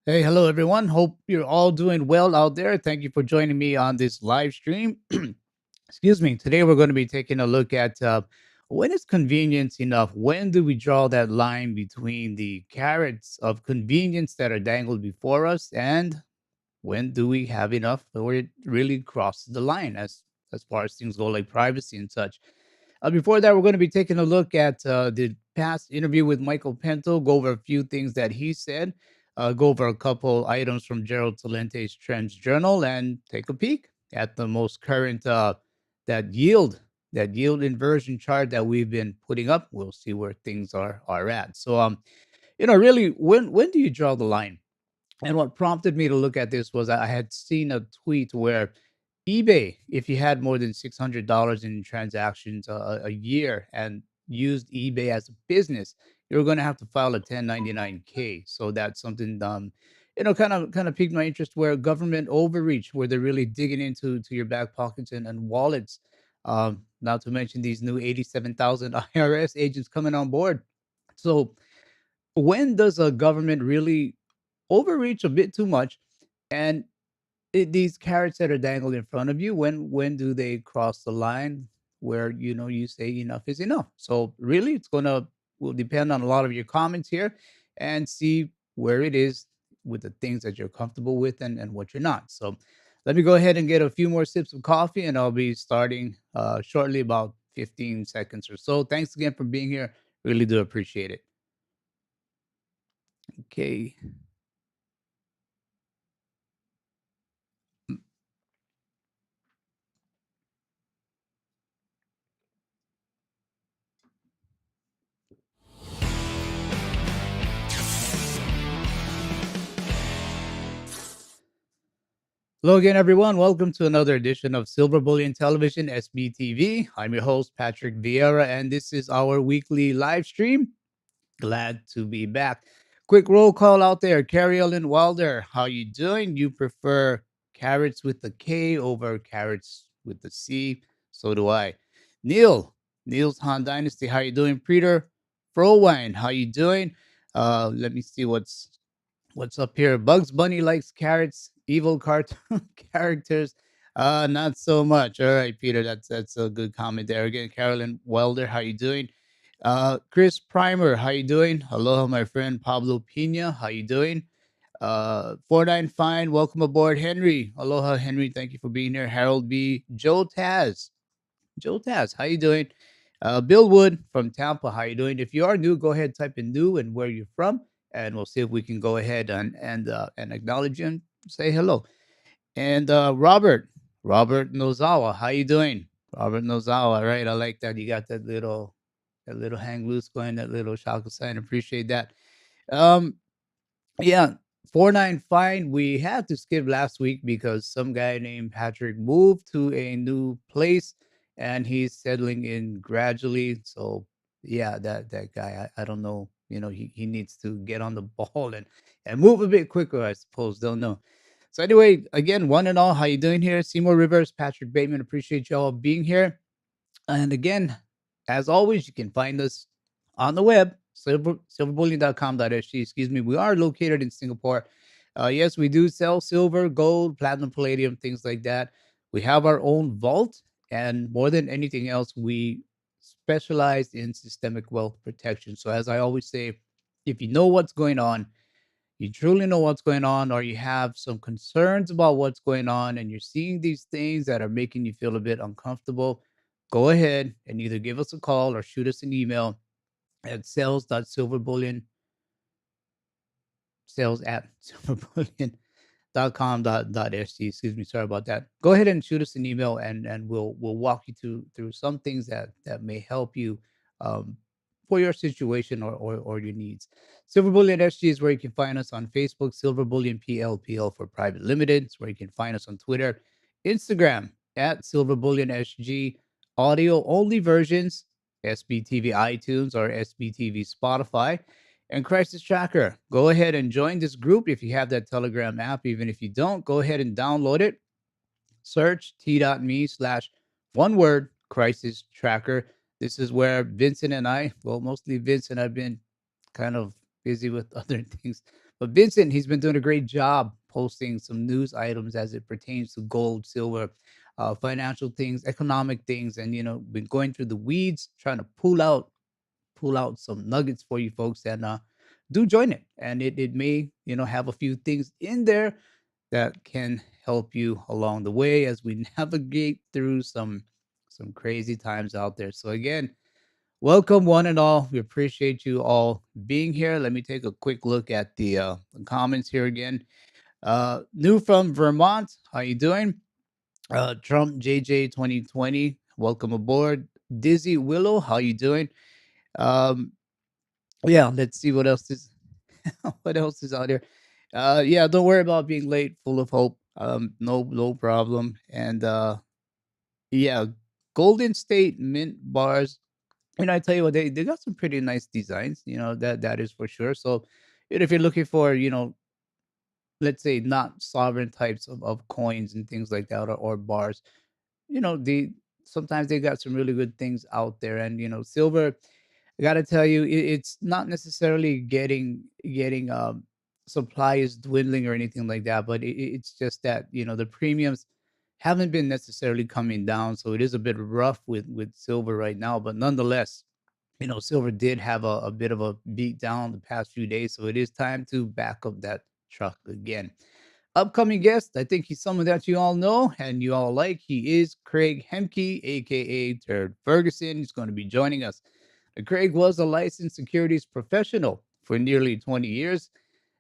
Hey, hello everyone. Hope you're all doing well out there. Thank you for joining me on this live stream. Excuse me. Today we're going to be taking a look at when is convenience enough? When do we draw that line between the carrots of convenience that are dangled before us, and when do we have enough where it really crosses the line as far as things go, like privacy and such? Before that, we're going to be taking a look at the past interview with Michael Pinto, go over a few things that he said, go over a couple items from Gerald Talente's Trends Journal, and take a peek at the most current that yield that yield inversion chart that we've been putting up. We'll see where things are at. So, really, when do you draw the line? And what prompted me to look at this was I had seen a tweet where eBay, if you had more than $600 in transactions a year and used eBay as a business, you're going to have to file a 1099K. So that's something, kind of piqued my interest, where government overreach, where they're really digging into your back pockets and wallets. Not to mention these new 87,000 IRS agents coming on board. So when does a government really overreach a bit too much? And these carrots that are dangled in front of you, when do they cross the line where you say enough is enough? So really, it's gonna will depend on a lot of your comments here, and see where it is with the things that you're comfortable with and what you're not. So let me go ahead and get a few more sips of coffee, and I'll be starting shortly, about 15 seconds or so. Thanks again for being here. Really do appreciate it. Okay. Hello again, everyone. Welcome to another edition of Silver Bullion Television, SBTV. I'm your host, Patrick Vieira, and this is our weekly live stream. Glad to be back. Quick roll call out there. Carrie Ellen Wilder, how you doing? You prefer carrots with the K over carrots with the C? So do I. Neil's Han Dynasty, how you doing? Peter Frowine, how you doing? Let me see what's up here? Bugs Bunny likes carrots. Evil cartoon characters. Not so much. All right, Peter. That's a good comment there. Again, Carolyn Welder, how you doing? Chris Primer, how you doing? Aloha, my friend Pablo Pina, how you doing? 49 Fine, welcome aboard, Henry. Aloha, Henry. Thank you for being here. Harold B. Joe Taz, how you doing? Bill Wood from Tampa, how you doing? If you are new, go ahead, type in new and where you're from, and we'll see if we can go ahead and acknowledge you and say hello. And Robert Nozawa, how you doing? Robert Nozawa, right? I like that. You got that little hang loose going, that little shaka sign. Appreciate that. Um, yeah, 49 fine. We had to skip last week because some guy named Patrick moved to a new place and he's settling in gradually. So yeah, that guy, I don't know. He needs to get on the ball and move a bit quicker, I suppose. Don't know. So anyway, again, one and all, how you doing here? Seymour Rivers, Patrick Bateman, appreciate y'all being here. And again, as always, you can find us on the web, silverbullion.com.sg. Excuse me. We are located in Singapore. Yes, we do sell silver, gold, platinum, palladium, things like that. We have our own vault, and more than anything else, we specialize in systemic wealth protection. So, as I always say, if you know what's going on, you truly know what's going on, or you have some concerns about what's going on, and you're seeing these things that are making you feel a bit uncomfortable, go ahead and either give us a call or shoot us an email at sales at silverbullion.com.sg. Excuse me, sorry about that. Go ahead and shoot us an email, and we'll walk you through some things that may help you um, for your situation or your needs. Silver Bullion SG is where you can find us on Facebook. Silver Bullion PLPL for private limited. It's where you can find us on Twitter, Instagram at Silver Bullion SG. Audio only versions, SBTV iTunes or SBTV Spotify. And Crisis Tracker, go ahead and join this group if you have that Telegram app. Even if you don't, go ahead and download it. Search t.me/ one word crisis tracker. This is where Vincent and I, well, mostly Vincent, I've been kind of busy with other things, But Vincent, he's been doing a great job posting some news items as it pertains to gold, silver, financial things, economic things, and been going through the weeds, trying to pull out some nuggets for you folks, and do join it. And it may have a few things in there that can help you along the way as we navigate through some crazy times out there. So again, welcome one and all. We appreciate you all being here. Let me take a quick look at the comments here again. New from Vermont, how you doing? Trump JJ 2020, welcome aboard. Dizzy Willow, how you doing? Um, yeah, let's see what else is what else is out there. Yeah, don't worry about being late. Full of hope. No problem. And yeah, Golden State Mint bars. I tell you what, they got some pretty nice designs. That is for sure. So, if you're looking for, let's say not sovereign types of coins and things like that, or bars, the sometimes they got some really good things out there. And silver, I gotta tell you, it's not necessarily getting supply is dwindling or anything like that, but it's just that the premiums haven't been necessarily coming down, so it is a bit rough with silver right now. But nonetheless, silver did have a bit of a beat down the past few days, so it is time to back up that truck again. Upcoming guest, I think he's someone that you all know and you all like. He is Craig Hemke, aka Turd Ferguson. He's going to be joining us. Craig was a licensed securities professional for nearly 20 years.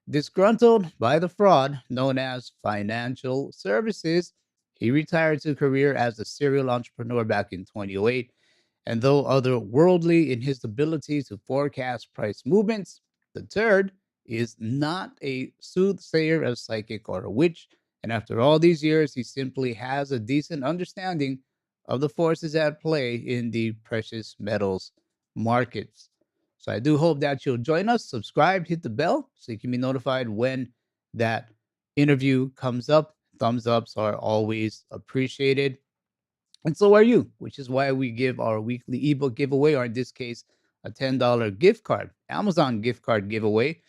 Disgruntled by the fraud known as financial services, he retired to a career as a serial entrepreneur back in 2008. And though otherworldly in his ability to forecast price movements, the third is not a soothsayer, a psychic, or a witch. And after all these years, he simply has a decent understanding of the forces at play in the precious metals markets. So I do hope that you'll join us, subscribe, hit the bell so you can be notified when that interview comes up. Thumbs ups are always appreciated. And so are you, which is why we give our weekly ebook giveaway, or in this case, a $10 gift card, Amazon gift card giveaway.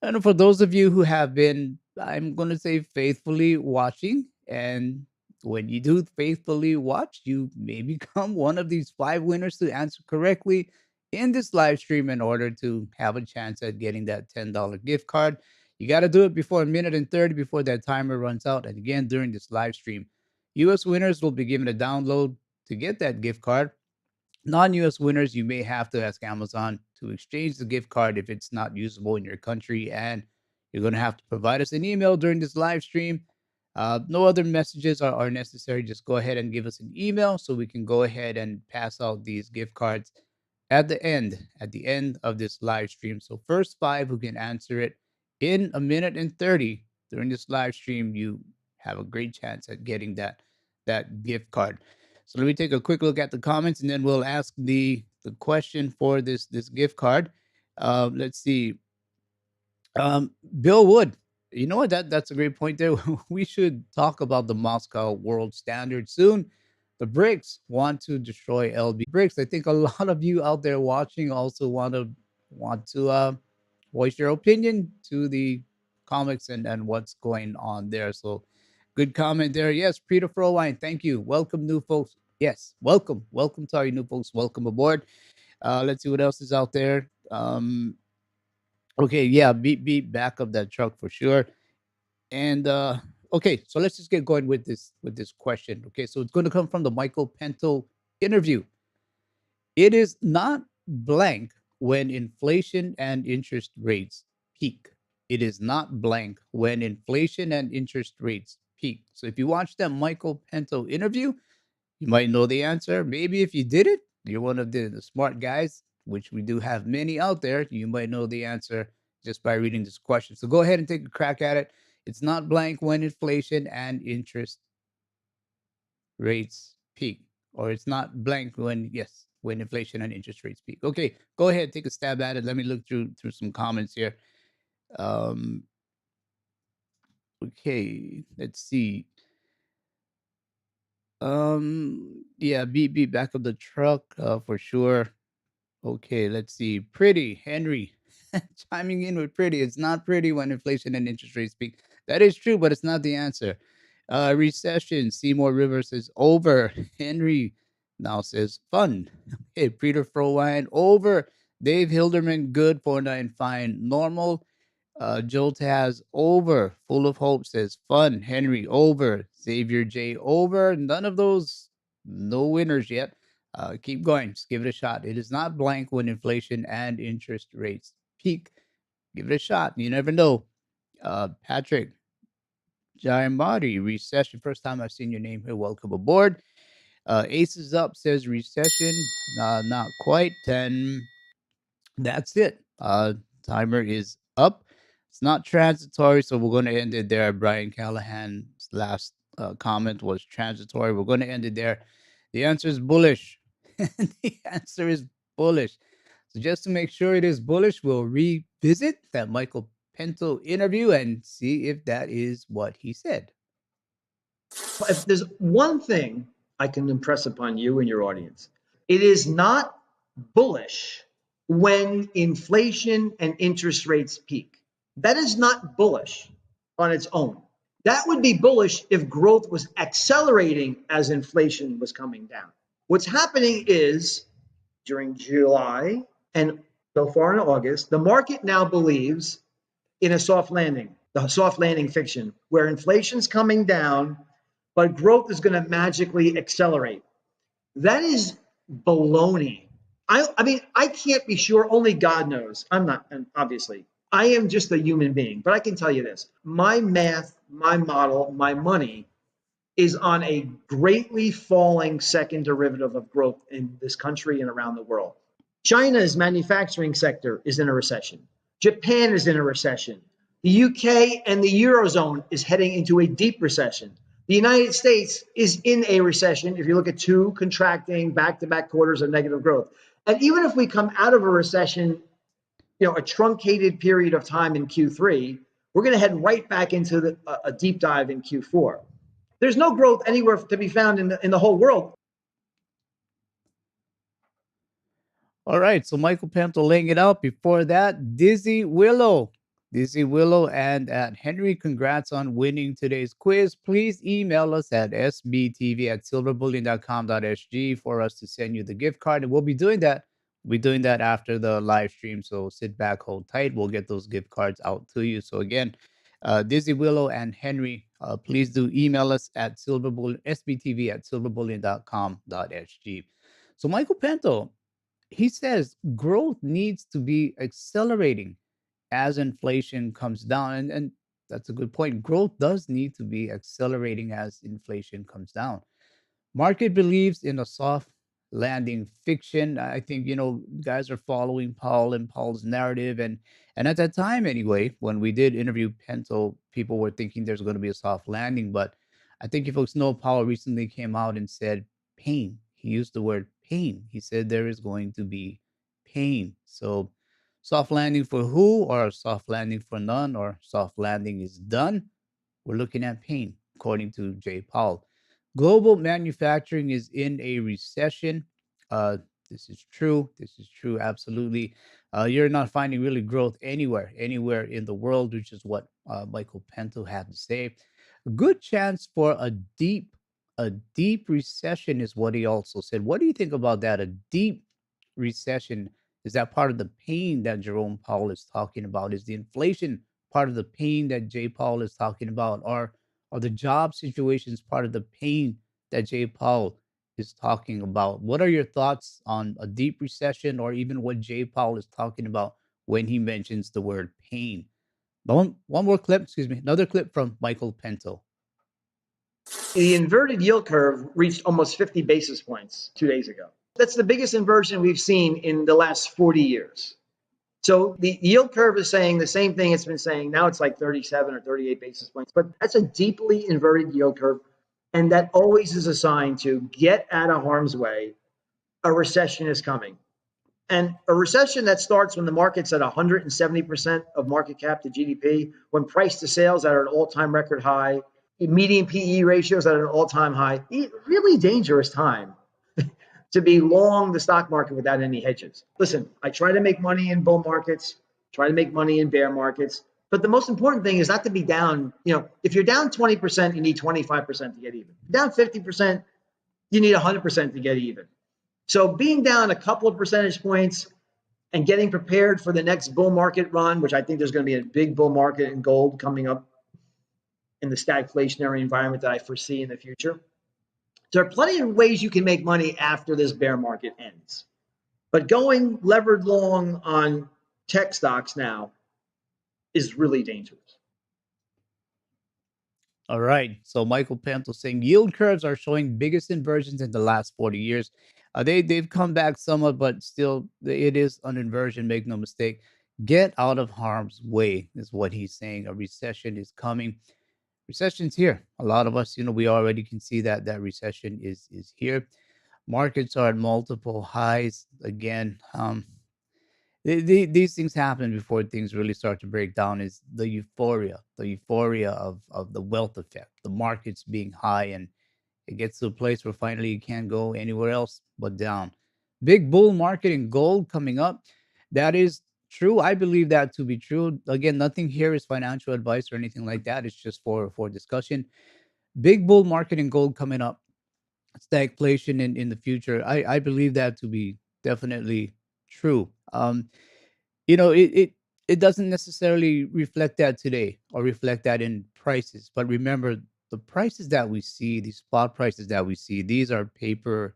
And for those of you who have been, I'm going to say, faithfully watching, and when you do faithfully watch, you may become one of these 5 winners to answer correctly in this live stream in order to have a chance at getting that $10 gift card. You got to do it before a minute and 30 before that timer runs out. And again, during this live stream, US winners will be given a download to get that gift card. Non-US winners, you may have to ask Amazon to exchange the gift card if it's not usable in your country, and you're going to have to provide us an email during this live stream. No other messages are necessary. Just go ahead and give us an email so we can go ahead and pass out these gift cards at the end of this live stream. So first five who can answer it in a minute and 30 during this live stream, you have a great chance at getting that gift card. So let me take a quick look at the comments, and then we'll ask the question for this gift card. Let's see. Bill Wood. You know what? That's a great point there. We should talk about the Moscow World Standard soon. The BRICS want to destroy BRICS. I think a lot of you out there watching also want to voice your opinion to the comics and what's going on there. So good comment there. Yes, Peter Frowine, thank you. Welcome, new folks. Yes, welcome to all you new folks. Welcome aboard. Let's see what else is out there. Okay, yeah, beat back up that truck for sure. And okay, so let's just get going with this question. Okay, so it's going to come from the Michael Pinto interview. It is not blank when inflation and interest rates peak. It is not blank when inflation and interest rates peak. So if you watch that Michael Pinto interview, you might know the answer. Maybe if you did it, you're one of the smart guys, which we do have many out there. You might know the answer just by reading this question. So go ahead and take a crack at it. It's not blank when inflation and interest rates peak, or it's not blank when, yes, when inflation and interest rates peak. Okay, go ahead, take a stab at it. Let me look through some comments here. Um, okay, let's see. Yeah, beat back of the truck for sure. Okay, let's see. Pretty Henry. chiming in with pretty. It's not pretty when inflation and interest rates peak. That is true, but it's not the answer. Recession. Seymour Rivers says over. Henry now says fun. Hey, Peter Frowine over. Dave Hilderman good. 49 fine. Normal. Joel Taz over. Full of Hope says fun. Henry over. Xavier J over. None of those. No winners yet. Keep going. Just give it a shot. It is not blank when inflation and interest rates peak. Give it a shot. You never know. Patrick Jaimari, recession. First time I've seen your name here. Welcome aboard. Aces Up says recession. Not quite. 10. That's it. Timer is up. It's not transitory, so we're going to end it there. Brian Callahan's last comment was transitory. We're going to end it there. The answer is bullish. The answer is bullish. So just to make sure it is bullish, we'll revisit that Michael Pinto interview and see if that is what he said. If there's one thing I can impress upon you and your audience, it is not bullish when inflation and interest rates peak. That is not bullish on its own. That would be bullish if growth was accelerating as inflation was coming down. What's happening is during July and so far in August, the market now believes in a soft landing, the soft landing fiction, where inflation's coming down, but growth is going to magically accelerate. That is baloney. I mean, I can't be sure. Only God knows. I'm not, obviously. I am just a human being, but I can tell you this. My math, my model, my money is on a greatly falling second derivative of growth in this country and around the world. China's manufacturing sector is in a recession. Japan is in a recession. The UK and the Eurozone is heading into a deep recession. The United States is in a recession if you look at two contracting back-to-back quarters of negative growth. And even if we come out of a recession, a truncated period of time in Q3, we're going to head right back into a deep dive in Q4. There's no growth anywhere to be found in the whole world. All right, so Michael Pinto laying it out. Before that, Dizzy Willow. Dizzy Willow and at Henry, congrats on winning today's quiz. Please email us at sbtv@silverbullion.com.sg for us to send you the gift card. And we'll be doing that. We'll be doing that after the live stream. So sit back, hold tight. We'll get those gift cards out to you. So again, Dizzy Willow and Henry, please do email us at sbtv@silverbullion.com.sg. So Michael Pinto, he says growth needs to be accelerating as inflation comes down. And that's a good point. Growth does need to be accelerating as inflation comes down. Market believes in a soft landing fiction. I think, guys are following Paul and Paul's narrative. And at that time, anyway, when we did interview Pinto, people were thinking there's going to be a soft landing. But I think you folks know Paul recently came out and said pain. He used the word pain. He said there is going to be pain. So soft landing for who, or soft landing for none, or soft landing is done? We're looking at pain, according to Jay Powell. Global manufacturing is in a recession. Uh, this is true. This is true. Absolutely. You're not finding really growth anywhere in the world, which is what Michael Pinto had to say. A good chance for a deep recession is what he also said. What do you think about that? A deep recession, is that part of the pain that Jerome Powell is talking about? Is the inflation part of the pain that Jay Powell is talking about? Or are the job situations part of the pain that Jay Powell is talking about? What are your thoughts on a deep recession, or even what Jay Powell is talking about when he mentions the word pain? One more clip, excuse me, another clip from Michael Pinto. The inverted yield curve reached almost 50 basis points 2 days ago. That's the biggest inversion we've seen in the last 40 years. So the yield curve is saying the same thing it's been saying. Now it's like 37 or 38 basis points, but that's a deeply inverted yield curve. And that always is a sign to get out of harm's way. A recession is coming. And a recession that starts when the market's at 170% of market cap to GDP, when price to sales are at an all-time record high, median PE ratios at an all-time high, really dangerous time to be long the stock market without any hedges. Listen, I try to make money in bull markets, try to make money in bear markets. But the most important thing is not to be down. If you're down 20%, you need 25% to get even. Down 50%, you need 100% to get even. So being down a couple of percentage points and getting prepared for the next bull market run, which I think there's going to be a big bull market in gold coming up in the stagflationary environment that I foresee in the future. There are plenty of ways you can make money after this bear market ends. But going levered long on tech stocks now is really dangerous. All right. So Michael Panto saying yield curves are showing biggest inversions in the last 40 years. They've come back somewhat, but still it is an inversion. Make no mistake. Get out of harm's way is what he's saying. A recession is coming. Recession's here. A lot of us, we already can see that recession is here. Markets are at multiple highs again. These things happen before things really start to break down. Is the euphoria of the wealth effect, the markets being high, and it gets to a place where finally you can't go anywhere else but down. Big bull market in gold coming up. That is true. I believe that to be true. Again, nothing here is financial advice or anything like that. It's just for discussion. Big bull market in gold coming up. Stagflation in the future. I believe that to be definitely true. It doesn't necessarily reflect that today or reflect that in prices, but remember, the prices that we see, these spot prices that we see, these are paper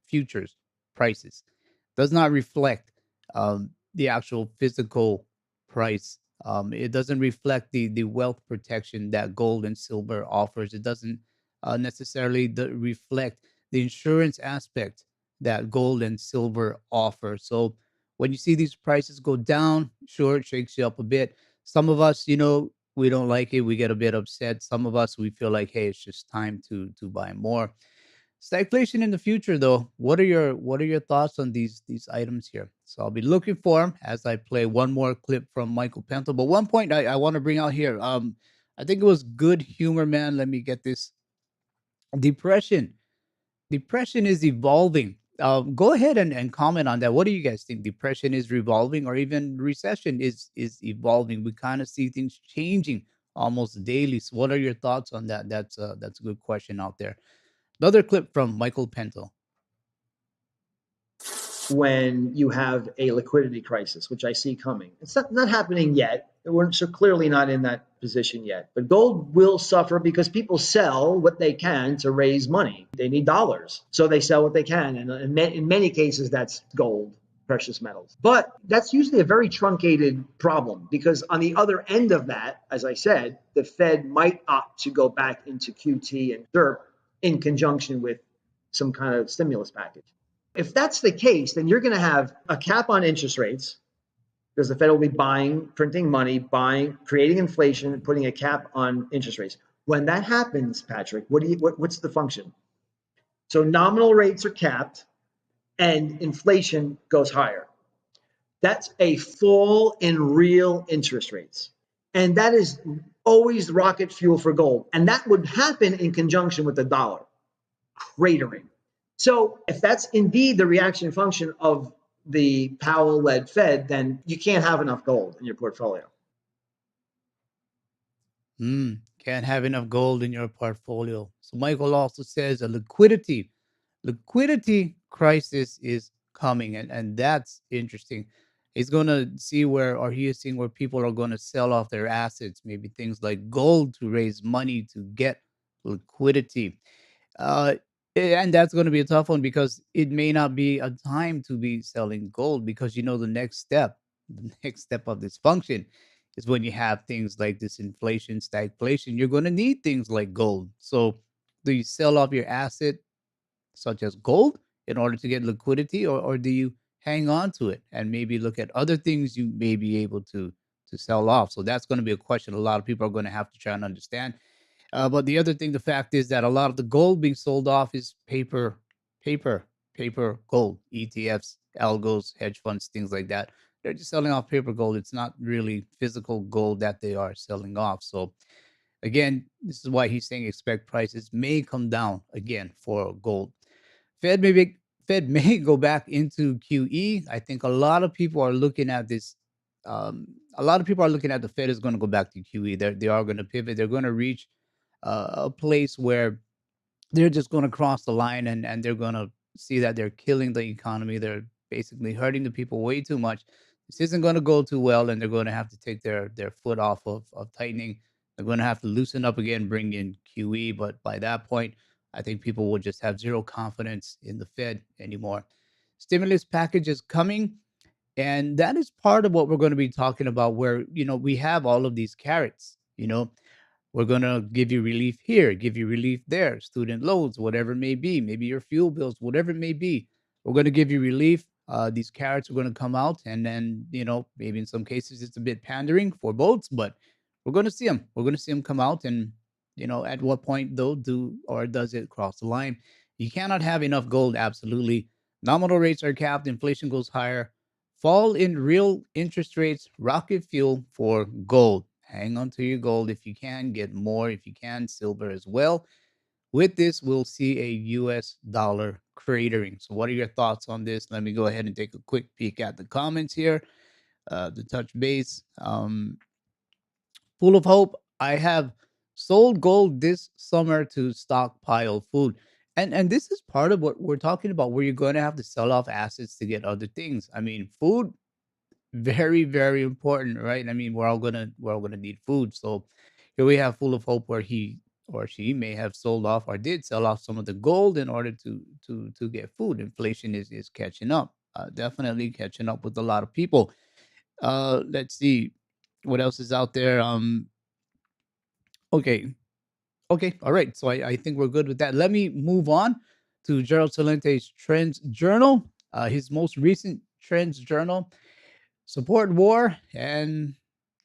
futures prices. Does not reflect the actual physical price. It doesn't reflect the wealth protection that gold and silver offers. It doesn't necessarily reflect the insurance aspect that gold and silver offer. So when you see these prices go down, sure, it shakes you up a bit. Some of us, we don't like it. We get a bit upset. Some of us, we feel like, hey, it's just time to buy more. Stagflation in the future, though. What are your thoughts on these items here? So I'll be looking for them as I play one more clip from Michael Pinto. But one point I want to bring out here. I think it was good humor, man. Let me get this. Depression. Depression is evolving. Go ahead and comment on that. What do you guys think? Depression is revolving, or even recession is evolving? We kind of see things changing almost daily. So what are your thoughts on that? That's a good question out there. Another clip from Michael Pinto. When you have a liquidity crisis, which I see coming. It's not happening yet. We're so clearly not in that position yet. But gold will suffer because people sell what they can to raise money. They need dollars, so they sell what they can. And in many cases, that's gold, precious metals. But that's usually a very truncated problem because on the other end of that, as I said, the Fed might opt to go back into QT and ZIRP in conjunction with some kind of stimulus package. If that's the case, then you're going to have a cap on interest rates because the Fed will be buying, printing money, buying, creating inflation, and putting a cap on interest rates. When that happens, Patrick, what's the function? So nominal rates are capped and inflation goes higher. That's a fall in real interest rates. And that is always rocket fuel for gold. And that would happen in conjunction with the dollar cratering. So if that's indeed the reaction function of the Powell-led Fed, then you can't have enough gold in your portfolio. Can't have enough gold in your portfolio. So Michael also says a liquidity crisis is coming, and that's interesting. He's gonna see where, or he is seeing where people are gonna sell off their assets, maybe things like gold to raise money to get liquidity. Uh, and that's going to be a tough one because it may not be a time to be selling gold because the next step of this function is when you have things like this inflation, stagflation. You're going to need things like gold. So, do you sell off your asset such as gold in order to get liquidity, or do you hang on to it and maybe look at other things you may be able to sell off? So that's going to be a question a lot of people are going to have to try and understand. But the other thing, the fact is that a lot of the gold being sold off is paper, paper gold, ETFs, algos, hedge funds, things like that. They're just selling off paper gold. It's not really physical gold that they are selling off. So again, this is why he's saying expect prices may come down again for gold. Fed may go back into QE. I think a lot of people are looking at this a lot of people are looking at the Fed is going to go back to QE. They are going to pivot. They're going to reach a place where they're just going to cross the line, and they're going to see that they're killing the economy. They're basically hurting the people way too much. This isn't going to go too well, and they're going to have to take their foot off of tightening. They're going to have to loosen up again, bring in QE. But by that point, I think people will just have zero confidence in the Fed anymore. Stimulus package is coming, and that is part of what we're going to be talking about, where we have all of these carrots. We're going to give you relief here, give you relief there, student loans, whatever it may be, maybe your fuel bills, whatever it may be. We're going to give you relief. These carrots are going to come out, and then, maybe in some cases it's a bit pandering for votes, but we're going to see them. We're going to see them come out, and, at what point, though, does it cross the line? You cannot have enough gold, absolutely. Nominal rates are capped, inflation goes higher. Fall in real interest rates, rocket fuel for gold. Hang on to your gold if you can, get more if you can, silver as well. With this, we'll see a US dollar cratering. So, what are your thoughts on this? Let me go ahead and take a quick peek at the comments here. The touch base. Full of hope. I have sold gold this summer to stockpile food. And this is part of what we're talking about, where you're going to have to sell off assets to get other things. I mean, food, very, very important, right? I mean, we're all gonna need food. So here we have Full of Hope, where he or she may have sold off or did sell off some of the gold in order to get food. Inflation is catching up, definitely catching up with a lot of people. Let's see what else is out there. Okay, okay, all right. So I think we're good with that. Let me move on to Gerald Salente's Trends Journal, his most recent Trends Journal. Support war and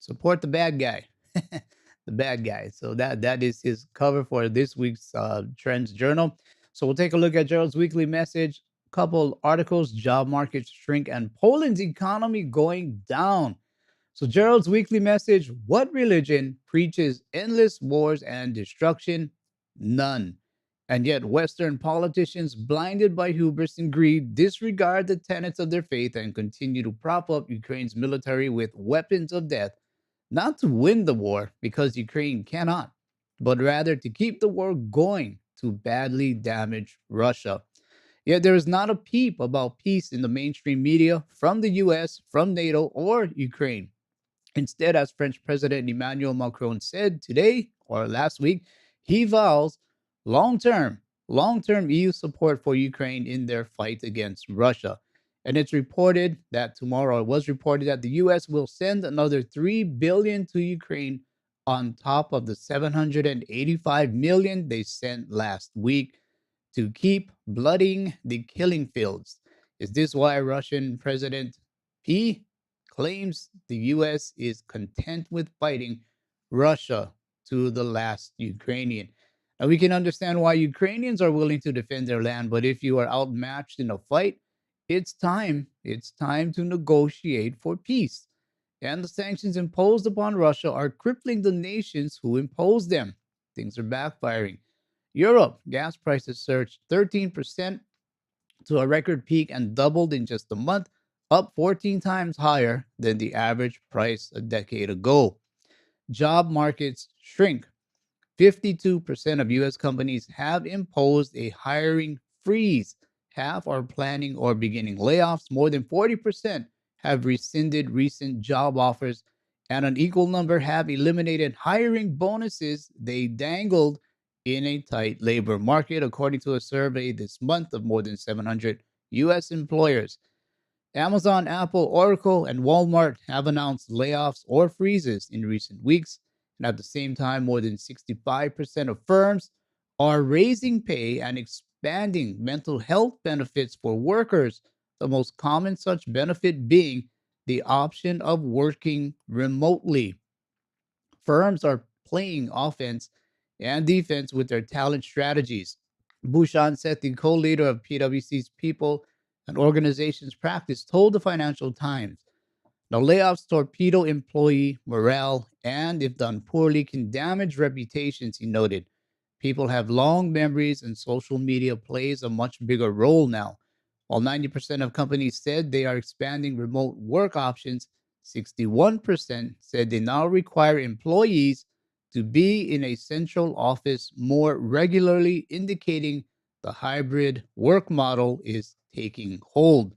support the bad guy. The bad guy. So that is his cover for this week's Trends Journal. So we'll take a look at Gerald's weekly message. Couple articles: job market shrink and Poland's economy going down. So Gerald's weekly message: what religion preaches endless wars and destruction? None. And yet Western politicians, blinded by hubris and greed, disregard the tenets of their faith and continue to prop up Ukraine's military with weapons of death, not to win the war because Ukraine cannot, but rather to keep the war going to badly damage Russia. Yet there is not a peep about peace in the mainstream media from the US, from NATO, or Ukraine. Instead, as French President Emmanuel Macron said today or last week, he vows long term, long term EU support for Ukraine in their fight against Russia. And it's reported that tomorrow, it was reported that the US will send another 3 billion to Ukraine on top of the 785 million they sent last week to keep blooding the killing fields. Is this why Russian President P claims the US is content with fighting Russia to the last Ukrainian? Now, we can understand why Ukrainians are willing to defend their land, but if you are outmatched in a fight, it's time to negotiate for peace. And the sanctions imposed upon Russia are crippling the nations who imposed them. Things are backfiring. Europe, gas prices surged 13% to a record peak and doubled in just a month, up 14 times higher than the average price a decade ago. Job markets shrink. 52% of US companies have imposed a hiring freeze. Half are planning or beginning layoffs. More than 40% have rescinded recent job offers, and an equal number have eliminated hiring bonuses they dangled in a tight labor market, according to a survey this month of more than 700 US employers. Amazon, Apple, Oracle, and Walmart have announced layoffs or freezes in recent weeks. And at the same time, more than 65% of firms are raising pay and expanding mental health benefits for workers, the most common such benefit being the option of working remotely. Firms are playing offense and defense with their talent strategies. Bhushan Sethi, co leader of PwC's People and Organizations Practice, told the Financial Times the layoffs torpedo employee morale and, if done poorly, can damage reputations, he noted. People have long memories, and social media plays a much bigger role now. While 90% of companies said they are expanding remote work options, 61% said they now require employees to be in a central office more regularly, indicating the hybrid work model is taking hold.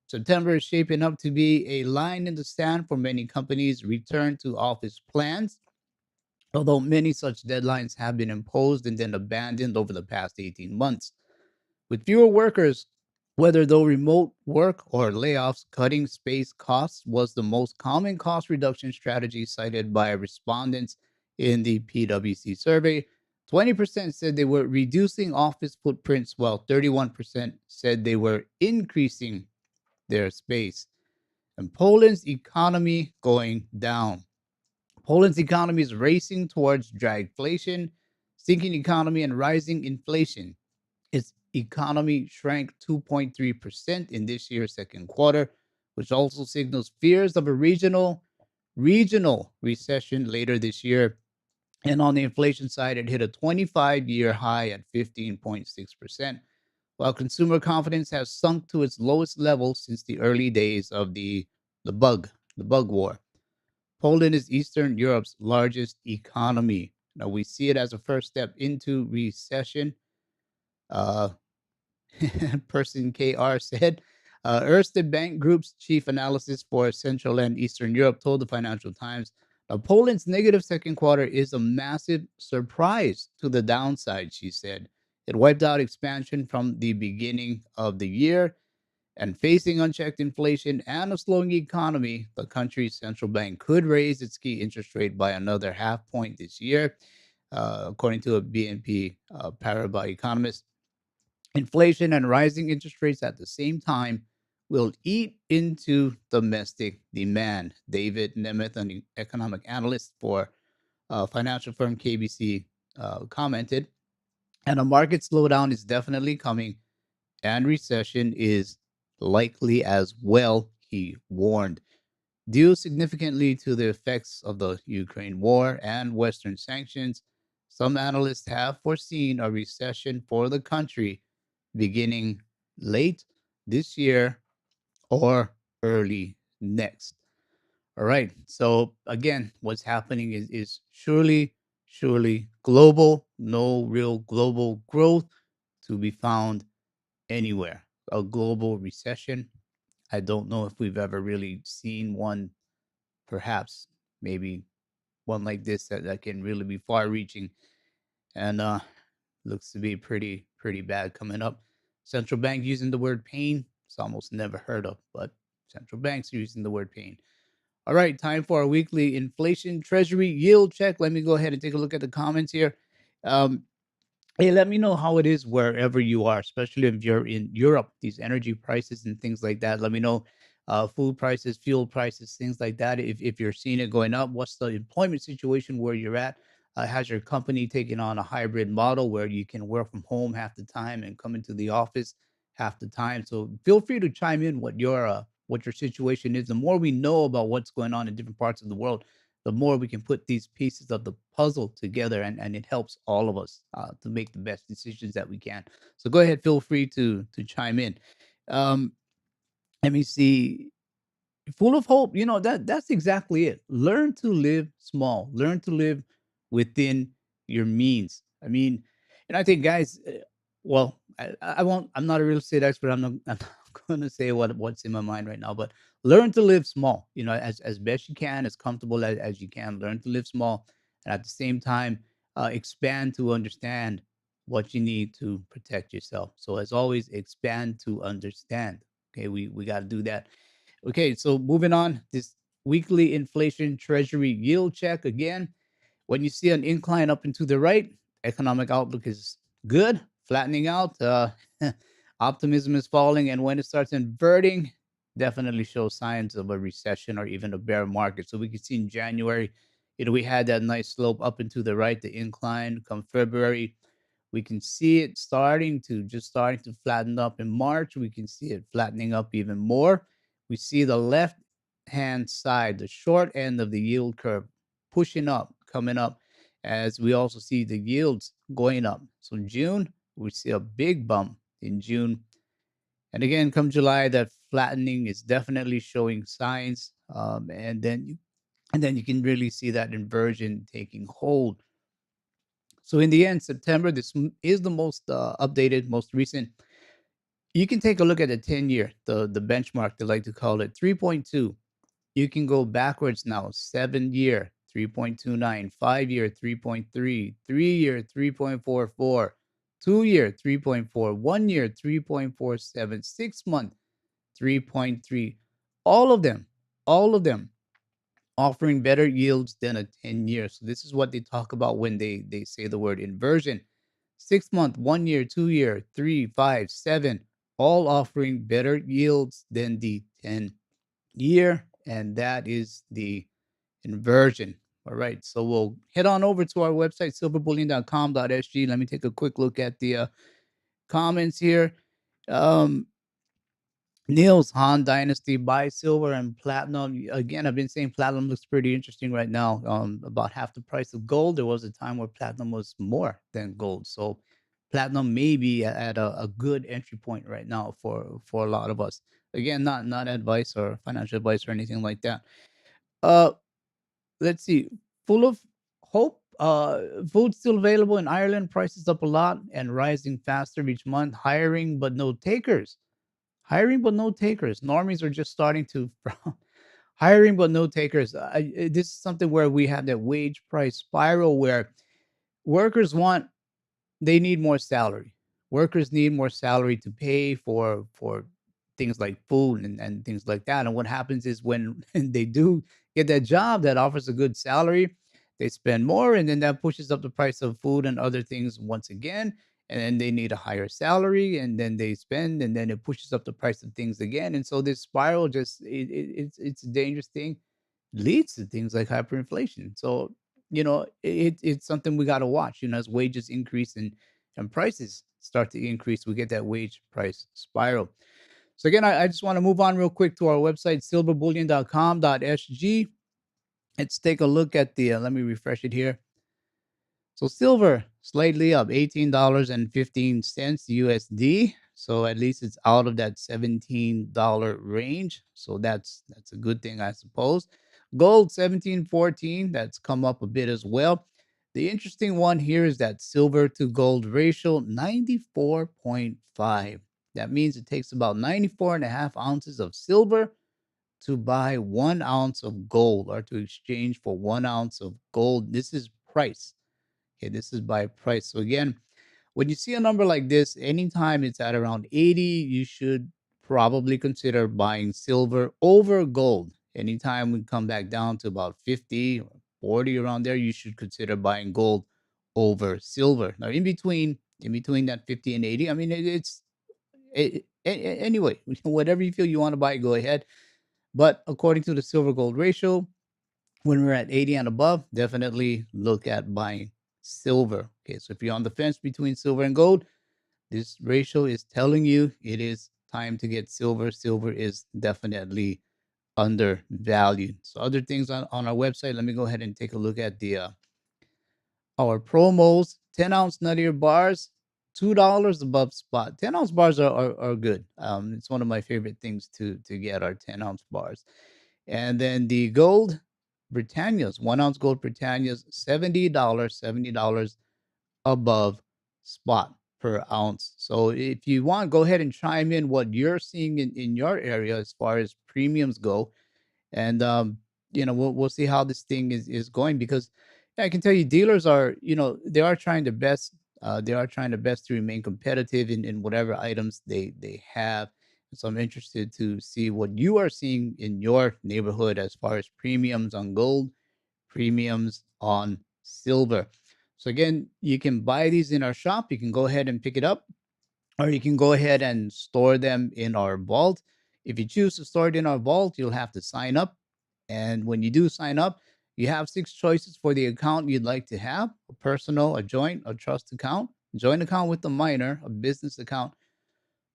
September is shaping up to be a line in the sand for many companies' return to office plans, although many such deadlines have been imposed and then abandoned over the past 18 months. With fewer workers, whether though remote work or layoffs, cutting space costs was the most common cost reduction strategy cited by respondents in the PwC survey. 20% said they were reducing office footprints, while 31% said they were increasing their space. And Poland's economy going down. Poland's economy is racing towards dragflation, sinking economy, and rising inflation. Its economy shrank 2.3% in this year's second quarter, which also signals fears of a regional recession later this year. And on the inflation side, it hit a 25-year high at 15.6%, while consumer confidence has sunk to its lowest level since the early days of the bug the bug war. Poland is Eastern Europe's largest economy. Now we see it as a first step into recession. Uh, Person KR said. Erste Bank Group's chief analysis for Central and Eastern Europe told the Financial Times Poland's negative second quarter is a massive surprise to the downside, she said. It wiped out expansion from the beginning of the year, and facing unchecked inflation and a slowing economy, the country's central bank could raise its key interest rate by another half point this year, according to a BNP Paribas economist. Inflation and rising interest rates at the same time will eat into domestic demand. David Nemeth, an economic analyst for financial firm KBC, commented. And a market slowdown is definitely coming, and recession is likely as well, he warned. Due significantly to the effects of the Ukraine war and Western sanctions, some analysts have foreseen a recession for the country beginning late this year or early next. All right. So again, what's happening is surely global, no real global growth to be found anywhere. A global recession. I don't know if we've ever really seen one, perhaps maybe one like this that can really be far reaching, and looks to be pretty bad coming up. Central bank using the word pain. It's almost never heard of, but central banks are using the word pain. All right, time for our weekly inflation treasury yield check. Let me go ahead and take a look at the comments here. Um, Hey, let me know how it is wherever you are, especially if you're in Europe, these energy prices and things like that. Let me know food prices, fuel prices, things like that. If you're seeing it going up, what's the employment situation where you're at? Has your company taken on a hybrid model where you can work from home half the time and come into the office half the time? So feel free to chime in what your situation is. The more we know about what's going on in different parts of the world, the more we can put these pieces of the puzzle together, and it helps all of us to make the best decisions that we can. So go ahead, feel free to chime in. um, Let me see. Full of hope, that's exactly it. Learn to live small, learn to live within your means. I mean, and I think, guys, well, I won't, I'm not a real estate expert. I'm not going to say what's in my mind right now, but learn to live small, as best you can, as comfortable as you can. Learn to live small, and at the same time expand to understand what you need to protect yourself. So as always, expand to understand. Okay, we got to do that. Okay, so moving on, this weekly inflation treasury yield check again. When you see an incline up and to the right, economic outlook is good, flattening out. Optimism is falling, and when it starts inverting, definitely shows signs of a recession or even a bear market. So we can see in January, we had that nice slope up and to the right, the incline. Come February, we can see it starting to flatten up. In March, we can see it flattening up even more. We see the left hand side, the short end of the yield curve, pushing up, coming up, as we also see the yields going up. So in June, we see a big bump in June. And again, come July, that flattening is definitely showing signs. and then you can really see that inversion taking hold. So in the end, September, is the most updated, most recent. You can take a look at the 10-year, the benchmark they like to call it, 3.2. You can go backwards now, 7-year, 3.29, 5-year, 3.3, 3-year, 3.44, 2-year, 3.4, 1-year, 3.47, 6-month, 3.3. All of them, all of them offering better yields than a 10-year. So this is what they talk about when they say the word inversion. 6-month, 1-year, 2-year, 3, 5, 7, all offering better yields than the 10-year, and that is the inversion. All right, so we'll head on over to our website, silverbullion.com.sg. Let me take a quick look at the comments here. Um, Niels, Han Dynasty, buy silver and platinum. Again, I've been saying platinum looks pretty interesting right now. About half the price of gold. There was a time where platinum was more than gold. So platinum may be at a good entry point right now for a lot of us. Again, not advice or financial advice or anything like that. Uh let's see. Full of hope. Food still available in Ireland. Prices up a lot and rising faster each month. Hiring but no takers. Hiring but no takers. Normies are just starting to hiring but no takers. This is something where we have that wage price spiral where workers want they need more salary. Workers need more salary to pay for things like food and things like that. And what happens is when they do get that job that offers a good salary, they spend more, and then that pushes up the price of food and other things once again. And then they need a higher salary, and then they spend, and then it pushes up the price of things again. And so this spiral just it's a dangerous thing, leads to things like hyperinflation. So, it's something we got to watch. As wages increase and prices start to increase, we get that wage price spiral. So again, I just want to move on real quick to our website, silverbullion.com.sg. Let's take a look at the, let me refresh it here. So silver slightly up, $18.15 USD. So at least it's out of that $17 range. So that's a good thing, I suppose. Gold 17.14, that's come up a bit as well. The interesting one here is that silver to gold ratio 94.5. That means it takes about 94 and a half ounces of silver to buy 1 ounce of gold, or to exchange for 1 ounce of gold. This is price. Okay, this is by price. So again, when you see a number like this, anytime it's at around 80, you should probably consider buying silver over gold. Anytime we come back down to about 50 or 40 around there, you should consider buying gold over silver. Now, in between that 50 and 80, I mean, anyway, whatever you feel you want to buy, go ahead. But according to the silver gold ratio, when we're at 80 and above, definitely look at buying silver. Okay, so if you're on the fence between silver and gold, this ratio is telling you it is time to get silver. Silver is definitely undervalued. So other things on our website, let me go ahead and take a look at the our promos. 10-ounce nuttier bars, $2 above spot. 10-ounce bars are good. It's one of my favorite things to get, our 10-ounce bars. And then the gold Britannias, 1 ounce gold Britannias, $70 above spot per ounce. So if you want, go ahead and chime in what you're seeing in your area as far as premiums go. And we'll see how this thing is going, because yeah, I can tell you dealers are, they are trying their best. They are trying their best to remain competitive in whatever items they have. So I'm interested to see what you are seeing in your neighborhood as far as premiums on gold, premiums on silver. So again, you can buy these in our shop. You can go ahead and pick it up, or you can go ahead and store them in our vault. If you choose to store it in our vault, you'll have to sign up. And when you do sign up, you have 6 choices for the account you'd like to have: a personal, a joint, a trust account, joint account with a minor, a business account,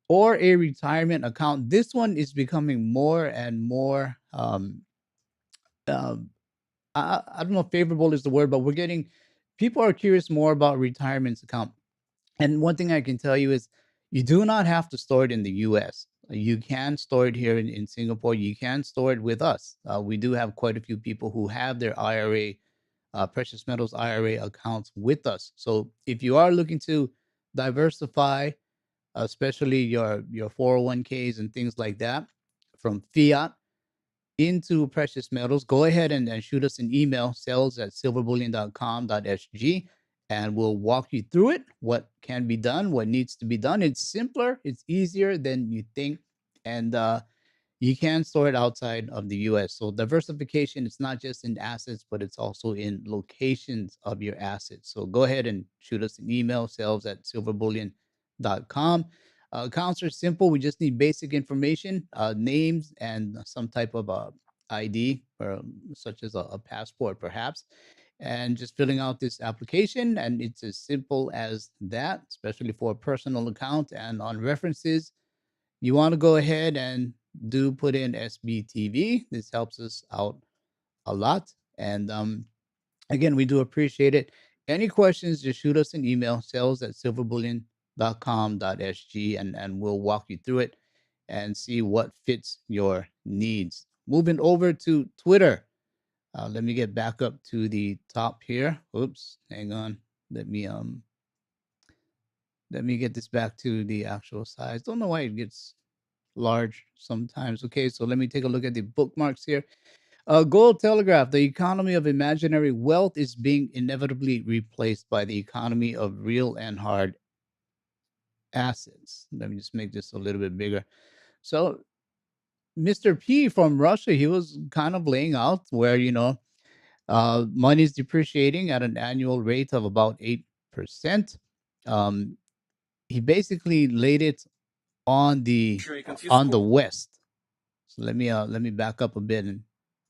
or a retirement account. This one is becoming more and more, um, I don't know if favorable is the word, but we're getting, people are curious more about retirement account. And one thing I can tell you is you do not have to store it in the US. You can store it here in Singapore. You can store it with us. We do have quite a few people who have their IRA, precious metals IRA accounts with us. So if you are looking to diversify, especially your 401ks and things like that, from fiat into precious metals, go ahead and shoot us an email, sales@silverbullion.com.sg, and we'll walk you through it, what can be done, what needs to be done. It's simpler, it's easier than you think. And you can store it outside of the US. So diversification, it's not just in assets, but it's also in locations of your assets. So go ahead and shoot us an email, sales@silverbullion.com. Accounts are simple. We just need basic information, names, and some type of ID, or such as a passport, perhaps, and just filling out this application. And it's as simple as that, especially for a personal account. And on references, you want to go ahead and do put in SBTV. This helps us out a lot. And again, we do appreciate it. Any questions, just shoot us an email, sales@silverbullion.com.sg, and we'll walk you through it and see what fits your needs. Moving over to Twitter. Let me get back up to the top here. Oops, hang on. Let me let me get this back to the actual size. Don't know why it gets large sometimes. Okay, so let me take a look at the bookmarks here. Gold Telegraph: the economy of imaginary wealth is being inevitably replaced by the economy of real and hard assets. Let me just make this a little bit bigger. So, Mr. P from Russia, he was kind of laying out where, money is depreciating at an annual rate of about 8%. Um, he basically laid it on the West. So let me back up a bit and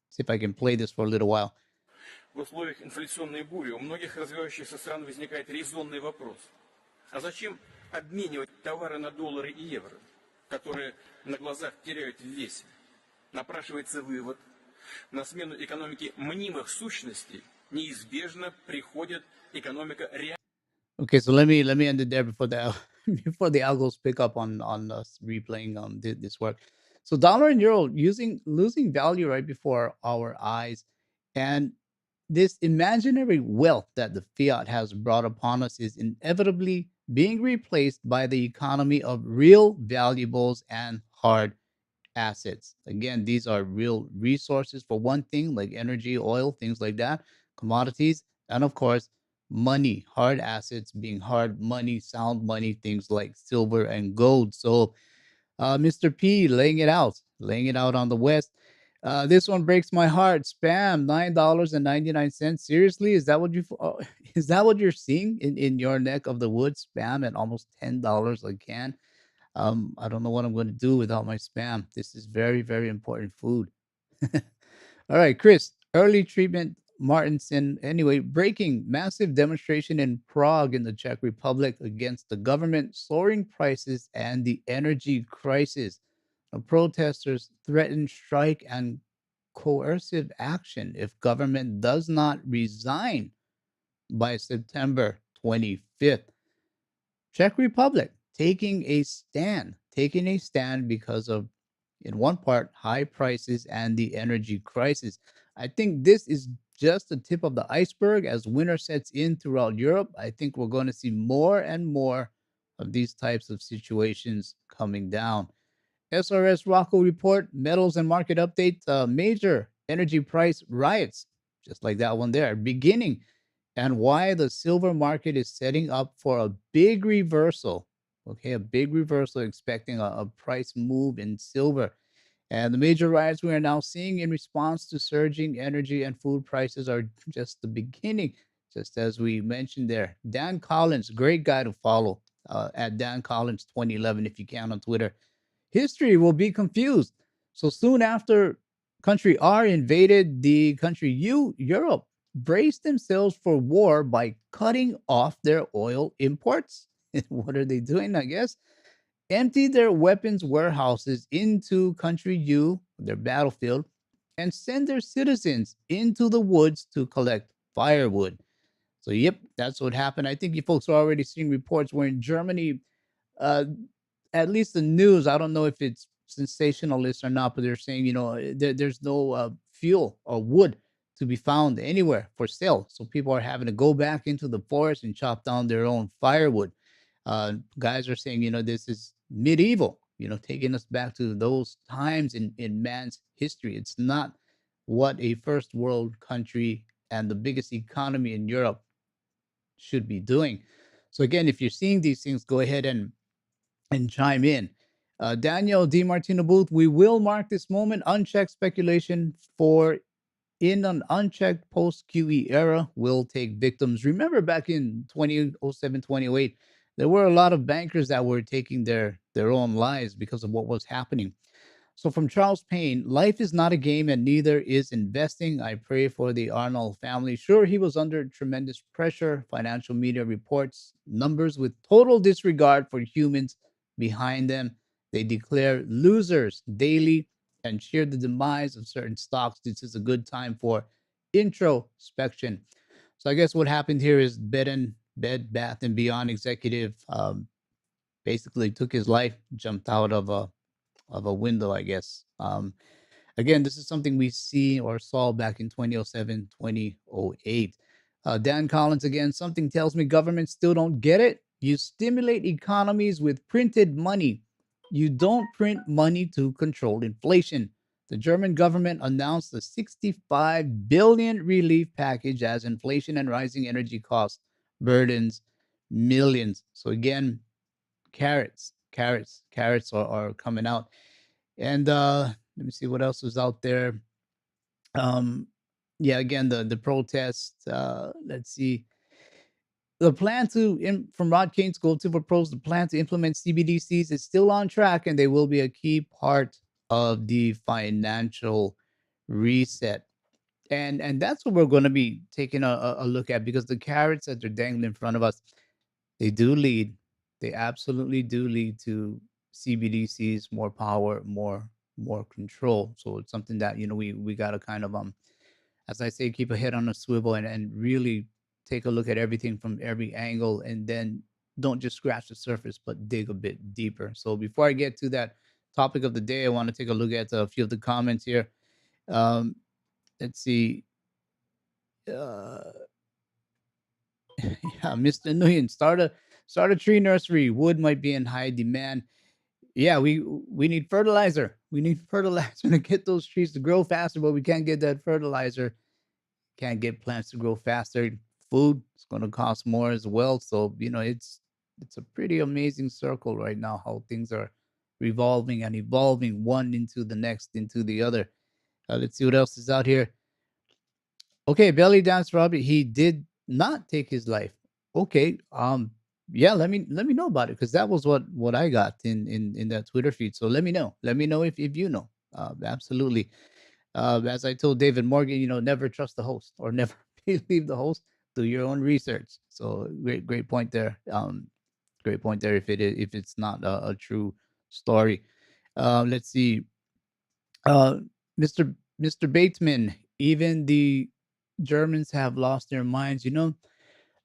see if I can play this for a little while. В условиях инфляционной бури у многих развивающихся стран возникает резонный вопрос. А зачем обменивать товары на доллары и евро, которые на глазах теряют в весе? Напрашивается вывод. На смену экономики мнимых сущностей неизбежно приходит экономика реальных. Okay, so let me end it there before the before the algos pick up on us replaying this work. So dollar and euro using losing value right before our eyes, and this imaginary wealth that the fiat has brought upon us is inevitably being replaced by the economy of real valuables and hard assets. Again, these are real resources for one thing, like energy, oil, things like that, commodities, and of course, money, hard assets being hard money, sound money, things like silver and gold. So, Mr. P laying it out on the West. This one breaks my heart. Spam, $9.99. Seriously, is that what is that what you're seeing in your neck of the woods? Spam at almost $10 a can. I don't know what I'm going to do without my spam. This is very, very important food. All right, Chris, early treatment, Martinson. Anyway, breaking massive demonstration in Prague in the Czech Republic against the government, soaring prices, and the energy crisis. Protesters threaten strike and coercive action if government does not resign by September 25th. Czech Republic taking a stand because of, in one part, high prices and the energy crisis. I think this is just the tip of the iceberg. As winter sets in throughout Europe, I think we're going to see more and more of these types of situations coming down. SRS Rocco report, metals and market update, major energy price riots, just like that one there, beginning, and why the silver market is setting up for a big reversal. Okay, a big reversal, expecting a price move in silver. And the major riots we are now seeing in response to surging energy and food prices are just the beginning, just as we mentioned there. Dan Collins, great guy to follow, at Dan Collins 2011 if you can on Twitter. History will be confused. So soon after country R invaded the country U, Europe braced themselves for war by cutting off their oil imports. What are they doing? I guess empty their weapons warehouses into country U, their battlefield, and send their citizens into the woods to collect firewood. So, yep, that's what happened. I think you folks are already seeing reports where in Germany, uh, at least the news, I don't know if it's sensationalist or not, but they're saying, there's no fuel or wood to be found anywhere for sale. So people are having to go back into the forest and chop down their own firewood. Guys are saying, this is medieval, taking us back to those times in man's history. It's not what a first world country and the biggest economy in Europe should be doing. So again, if you're seeing these things, go ahead and chime in. Daniel D. Martino Booth, we will mark this moment unchecked speculation for in an unchecked post QE era will take victims. Remember back in 2007, 2008, there were a lot of bankers that were taking their own lives because of what was happening. So from Charles Payne, life is not a game and neither is investing. I pray for the Arnold family. Sure, he was under tremendous pressure. Financial media reports numbers with total disregard for humans behind them. They declare losers daily and cheer the demise of certain stocks. This is a good time for introspection. So I guess what happened here is Bed Bath and Beyond executive basically took his life, jumped out of a window, I guess. Again, this is something we see or saw back in 2007, 2008. Dan Collins again, something tells me governments still don't get it. You stimulate economies with printed money. You don't print money to control inflation. The German government announced a 65 billion relief package as inflation and rising energy costs burdens millions. So again, carrots are coming out. And let me see what else was out there. Um, yeah, again, the protest. Let's see. The plan from Rod Kane's Gold Silver Pros, the plan to implement CBDCs is still on track, and they will be a key part of the financial reset. And that's what we're going to be taking a look at, because the carrots that they're dangling in front of us, they do lead. They absolutely do lead to CBDCs, more power, more control. So it's something that we got to kind of as I say, keep a head on a swivel and really take a look at everything from every angle, and then don't just scratch the surface, but dig a bit deeper. So before I get to that topic of the day, I want to take a look at a few of the comments here. Um, let's see. Uh, yeah, Mr. Nguyen, start a tree nursery. Wood might be in high demand. Yeah, we need fertilizer. We need fertilizer to get those trees to grow faster, but we can't get that fertilizer. Can't get plants to grow faster. Food is going to cost more as well. So it's a pretty amazing circle right now, how things are revolving and evolving one into the next, into the other. Let's see what else is out here. Okay, belly dance Robbie. He did not take his life. Okay. Yeah, let me know about it, because that was what I got in that Twitter feed. So let me know. Let me know if you know. Absolutely. As I told David Morgan, never trust the host, or never believe the host. Do your own research. So great point there. Great point there. If it's not a true story. Let's see. Uh, Mr. Bateman, even the Germans have lost their minds. The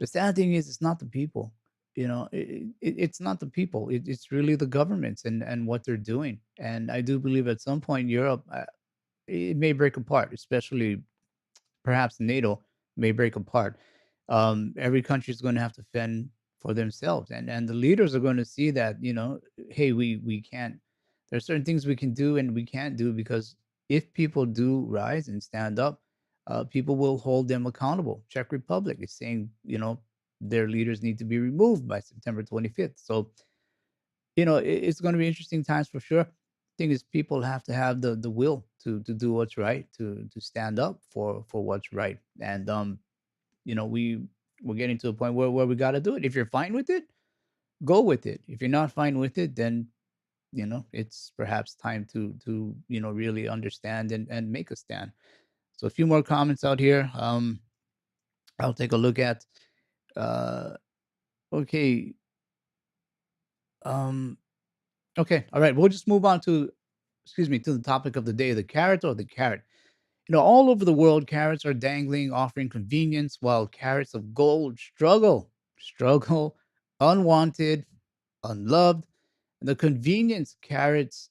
sad thing is, it's not the people. It's not the people. It's really the governments and what they're doing. And I do believe at some point Europe, it may break apart, especially perhaps NATO may break apart. Every country is going to have to fend for themselves, and the leaders are going to see that, hey, we can't. There's certain things we can do and we can't do, because if people do rise and stand up, people will hold them accountable. Czech Republic is saying, their leaders need to be removed by September 25th. So it's going to be interesting times for sure. Thing is, people have to have the will to do what's right, to stand up for what's right. And we're getting to a point where we got to do it. If you're fine with it, go with it. If you're not fine with it, then it's perhaps time to really understand and make a stand. So a few more comments out here. I'll take a look at. uh okay. um Okay, all right. We'll just move on to, excuse me, to the topic of the day: the carrot or the carrot. All over the world, carrots are dangling, offering convenience, while carrots of gold struggle, unwanted, unloved. The convenience carrots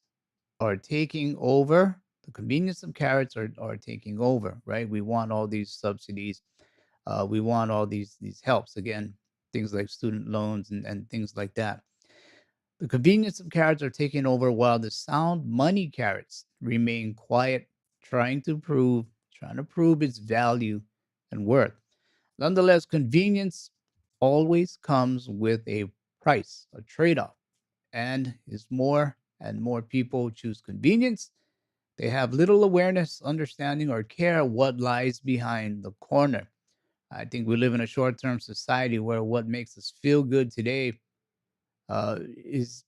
are taking over. The convenience of carrots are taking over, right? We want all these subsidies. We want all these helps. Again, things like student loans and things like that. The convenience of carrots are taking over while the sound money carrots remain quiet, trying to prove its value and worth. Nonetheless, convenience always comes with a price, a trade-off. And as more and more people choose convenience, they have little awareness, understanding, or care what lies behind the corner. I think we live in a short-term society where what makes us feel good today is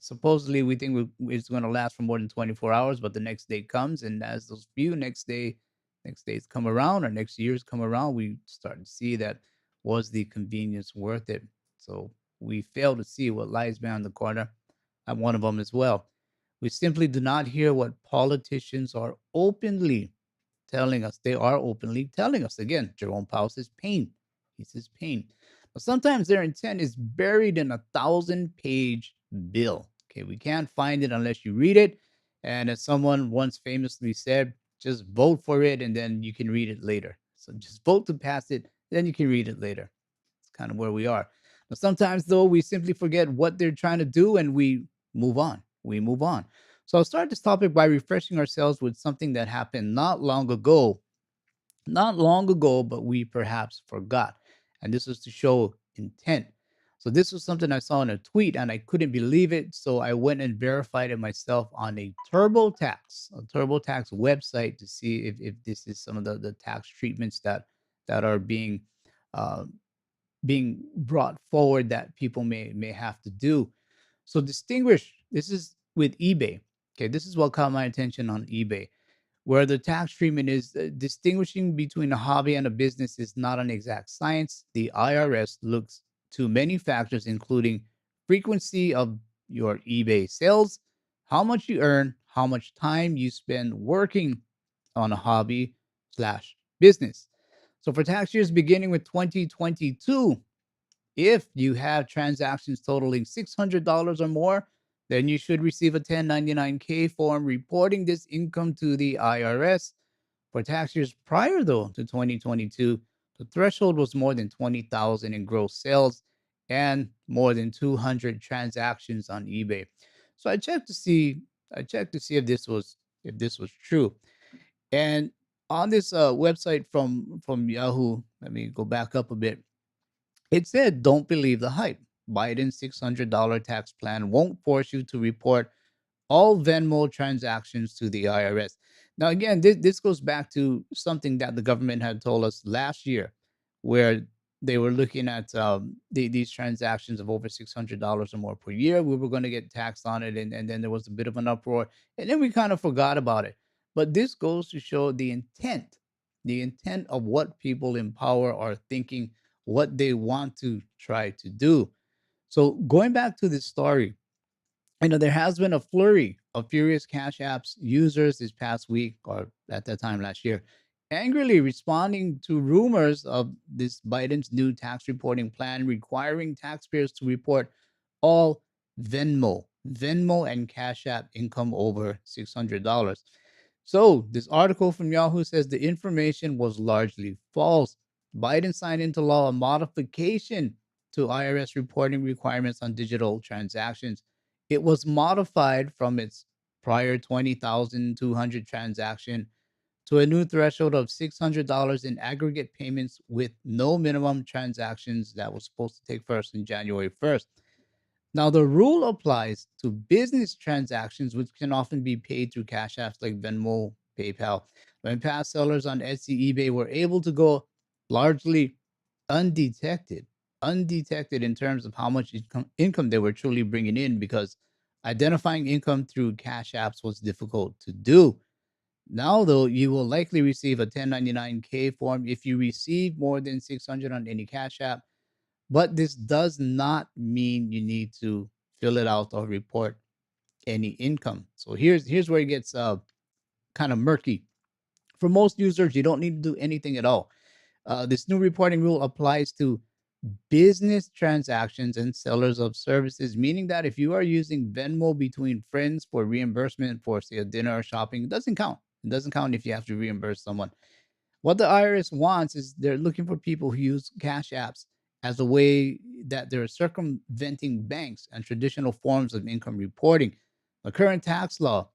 supposedly we think it's going to last for more than 24 hours, but the next day comes, and as those few next days come around or next years come around, we start to see that was the convenience worth it. So we fail to see what lies behind the corner. I'm one of them as well. We simply do not hear what politicians are openly telling us. They are openly telling us. Again, Jerome Powell says pain. He says pain. But sometimes their intent is buried in a 1,000-page bill. Okay, we can't find it unless you read it. And as someone once famously said, just vote for it and then you can read it later. So just vote to pass it, then you can read it later. It's kind of where we are. But sometimes, though, we simply forget what they're trying to do and we move on. We move on. So I'll start this topic by refreshing ourselves with something that happened not long ago, but we perhaps forgot. And this was to show intent. So this was something I saw in a tweet and I couldn't believe it. So I went and verified it myself on a TurboTax website to see if this is some of the tax treatments that are uh, being brought forward that people may have to do. So distinguish, this is with eBay. Okay, this is what caught my attention on eBay, where the tax treatment is distinguishing between a hobby and a business is not an exact science. The IRS looks to many factors, including frequency of your eBay sales, how much you earn, how much time you spend working on a hobby slash business. So for tax years beginning with 2022, if you have transactions totaling $600 or more, then you should receive a 1099-K form reporting this income to the IRS. For tax years prior, though, to 2022, the threshold was more than 20,000 in gross sales and more than 200 transactions on eBay. So I checked to see if this was true. And on this website from Yahoo, let me go back up a bit. It said, don't believe the hype. Biden's $600 tax plan won't force you to report all Venmo transactions to the IRS. Now, again, this goes back to something that the government had told us last year, where they were looking at these transactions of over $600 or more per year. We were going to get taxed on it, and then there was a bit of an uproar, and then we kind of forgot about it. But this goes to show the intent of what people in power are thinking, what they want to try to do. So going back to this story, there has been a flurry of furious Cash App's users this past week, or at that time last year, angrily responding to rumors of this Biden's new tax reporting plan requiring taxpayers to report all Venmo and Cash App income over $600. So, this article from Yahoo says the information was largely false. Biden signed into law a modification to IRS reporting requirements on digital transactions. It was modified from its prior 20,200 transaction to a new threshold of $600 in aggregate payments with no minimum transactions that was supposed to take first in January 1st. Now, the rule applies to business transactions, which can often be paid through cash apps like Venmo, PayPal. When past sellers on Etsy, eBay were able to go largely undetected, undetected in terms of how much income they were truly bringing in, because identifying income through cash apps was difficult to do. Now, though, you will likely receive a 1099-K form if you receive more than 600 on any cash app, but this does not mean you need to fill it out or report any income. So here's where it gets kind of murky. For most users, you don't need to do anything at all. This new reporting rule applies to business transactions and sellers of services, meaning that if you are using Venmo between friends for reimbursement for, say, a dinner or shopping, it doesn't count. It doesn't count if you have to reimburse someone. What the IRS wants is they're looking for people who use cash apps as a way that they're circumventing banks and traditional forms of income reporting. The current tax law,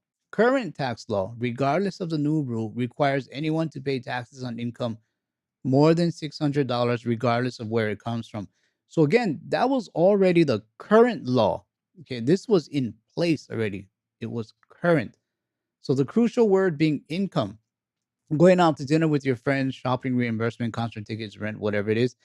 regardless of the new rule, requires anyone to pay taxes on income more than $600, regardless of where it comes from. So again, that was already the current law. Okay, this was in place already. It was current. So the crucial word being income. Going out to dinner with your friends, shopping, reimbursement, concert tickets, rent, whatever it is,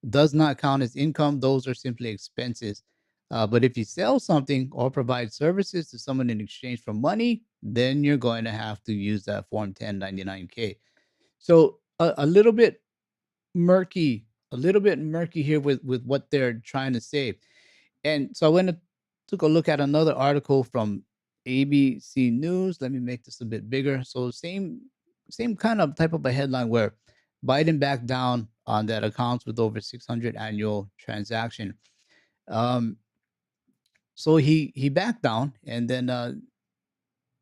does not count as income. Those are simply expenses. But if you sell something or provide services to someone in exchange for money, then you're going to have to use that Form 1099K. So a little bit murky, here with what they're trying to say. And so I went and took a look at another article from ABC News. Let me make this a bit bigger. So same kind of type of a headline where Biden backed down on that accounts with over 600 annual transaction. Um, so he backed down, and then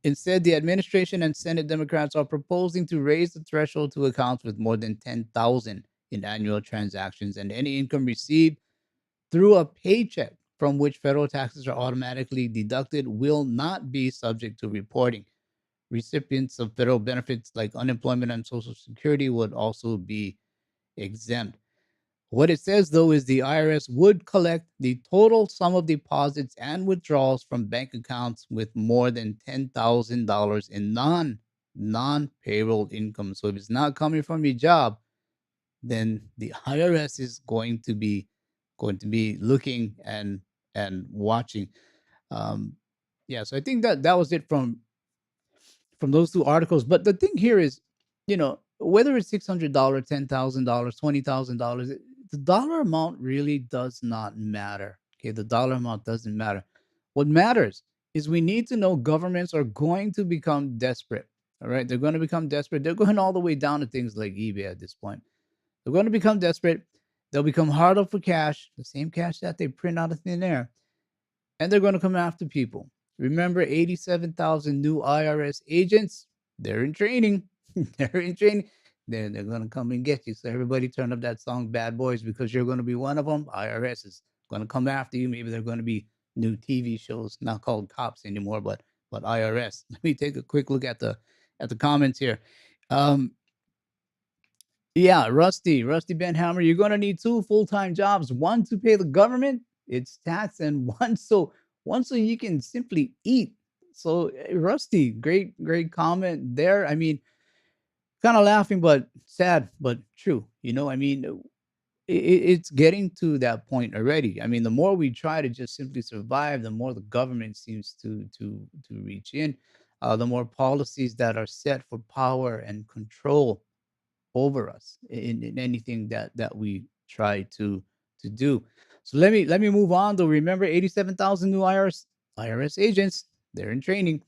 instead, the administration and Senate Democrats are proposing to raise the threshold to accounts with more than 10,000 in annual transactions, and any income received through a paycheck from which federal taxes are automatically deducted will not be subject to reporting. Recipients of federal benefits like unemployment and Social Security would also be exempt. What it says, though, is the IRS would collect the total sum of deposits and withdrawals from bank accounts with more than $10,000 in non payroll income. So if it's not coming from your job, then the IRS is going to be looking and watching. Um, yeah, so I think that was it from those two articles. But the thing here is, whether it's $600, $10,000, $20,000, the dollar amount really does not matter. Okay, the dollar amount doesn't matter. What matters is we need to know governments are going to become desperate. All right, they're going to become desperate. They're going all the way down to things like eBay at this point. They're going to become desperate. They'll become harder for cash, the same cash that they print out of thin air, and they're going to come after people. Remember, 87,000 new IRS agents. They're in training. They're in training. They're going to come and get you. So everybody turn up that song Bad Boys because you're going to be one of them. IRS is going to come after you. Maybe they're going to be new TV shows, not called cops anymore, but IRS. Let me take a quick look at the comments here. Um, yeah, Rusty Benhammer, you're gonna need two full-time jobs. One to pay the government, its tax, and one so you can simply eat. So, Rusty, great comment there. I mean, kind of laughing, but sad, but true. I mean, it's getting to that point already. I mean, the more we try to just simply survive, the more the government seems to reach in. The more policies that are set for power and control over us in anything that we try to do. So let me move on. Though remember, 87,000 new IRS agents. They're in training.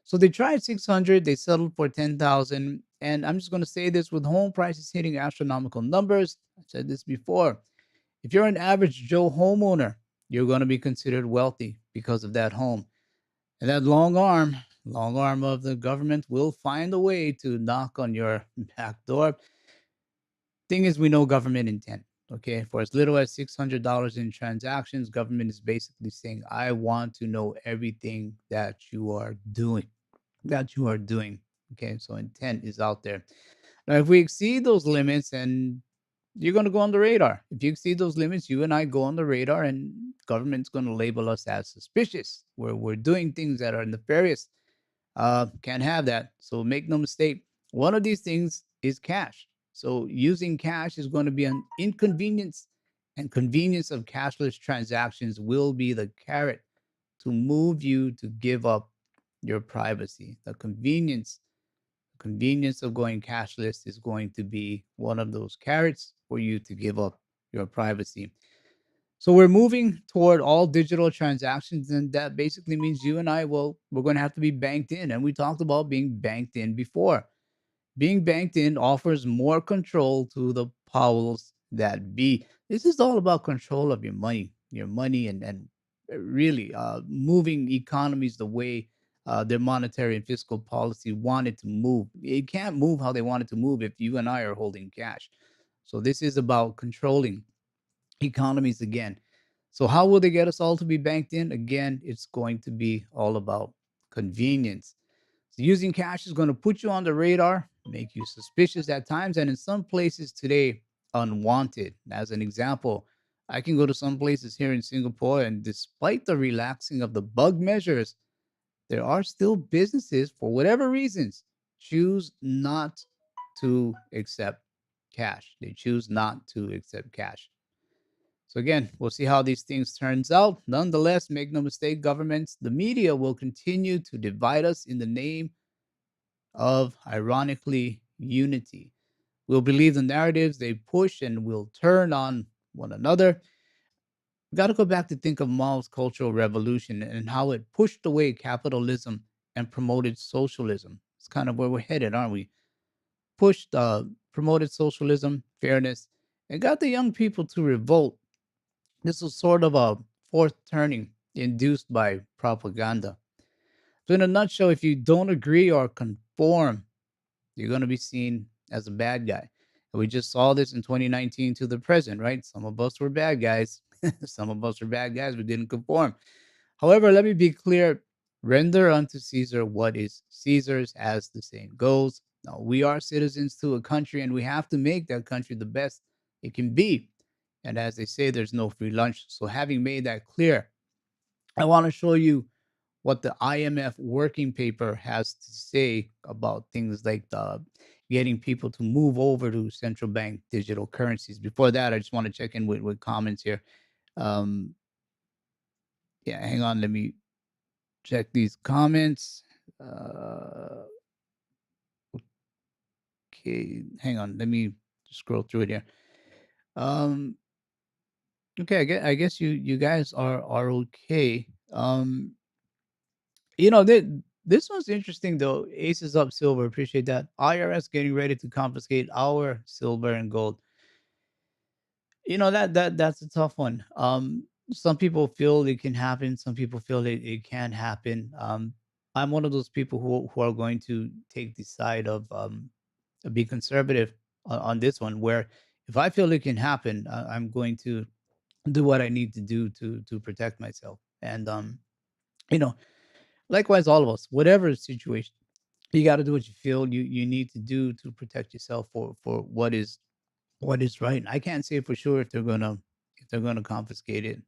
So they tried 600. They settled for 10,000. And I'm just going to say this: with home prices hitting astronomical numbers, I said this before. If you're an average Joe homeowner, you're going to be considered wealthy because of that home. And that long arm of the government will find a way to knock on your back door. Thing is, we know government intent. Okay, for as little as $600 in transactions, government is basically saying, "I want to know everything that you are doing." That you are doing. Okay, so intent is out there. Now, if we exceed those limits, and you're going to go on the radar. If you exceed those limits, you and I go on the radar, and government's going to label us as suspicious. We're doing things that are nefarious. Can't have that. So make no mistake, one of these things is cash. So using cash is going to be an inconvenience, and convenience of cashless transactions will be the carrot to move you to give up your privacy. The convenience of going cashless is going to be one of those carrots for you to give up your privacy. So we're moving toward all digital transactions, and that basically means you and I, well, we're going to have to be banked in. And we talked about being banked in before. Being banked in offers more control to the powers that be. This is all about control of your money, and really moving economies the way their monetary and fiscal policy want it to move. It can't move how they want it to move if you and I are holding cash. So this is about controlling economies again. So how will they get us all to be banked in? Again, it's going to be all about convenience. So using cash is going to put you on the radar, make you suspicious at times, and in some places today, unwanted. As an example, I can go to some places here in Singapore, and despite the relaxing of the bug measures, there are still businesses, for whatever reasons, choose not to accept cash. They choose not to accept cash. So again, we'll see how these things turns out. Nonetheless, make no mistake, governments, the media will continue to divide us in the name of, ironically, unity. We'll believe the narratives they push and we'll turn on one another. We got to go back to think of Mao's Cultural Revolution and how it pushed away capitalism and promoted socialism. It's kind of where we're headed, aren't we? Pushed, promoted socialism, fairness, and got the young people to revolt. This was sort of a fourth turning induced by propaganda. So, in a nutshell, if you don't agree or conform, you're going to be seen as a bad guy. And we just saw this in 2019 to the present, right? Some of us were bad guys. Some of us were bad guys. We didn't conform. However, let me be clear, render unto Caesar what is Caesar's, as the saying goes. Now, we are citizens to a country and we have to make that country the best it can be. And as they say, there's no free lunch. So, having made that clear, I want to show you what the IMF working paper has to say about things like the getting people to move over to central bank digital currencies. Before that, I just want to check in with comments here. Um, yeah, hang on. Let me check these comments. Uh, okay, hang on. Let me scroll through it here. Um, okay, I guess you guys are okay. This one's interesting though. Aces up silver. Appreciate that. IRS getting ready to confiscate our silver and gold. That's a tough one. Some people feel it can happen. Some people feel it can't happen. I'm one of those people who are going to take the side of be conservative on this one. Where if I feel it can happen, I'm going to do what I need to do to protect myself. And you know, likewise, all of us, whatever the situation, you got to do what you feel you need to do to protect yourself for what is right. And I can't say for sure if they're gonna confiscate it.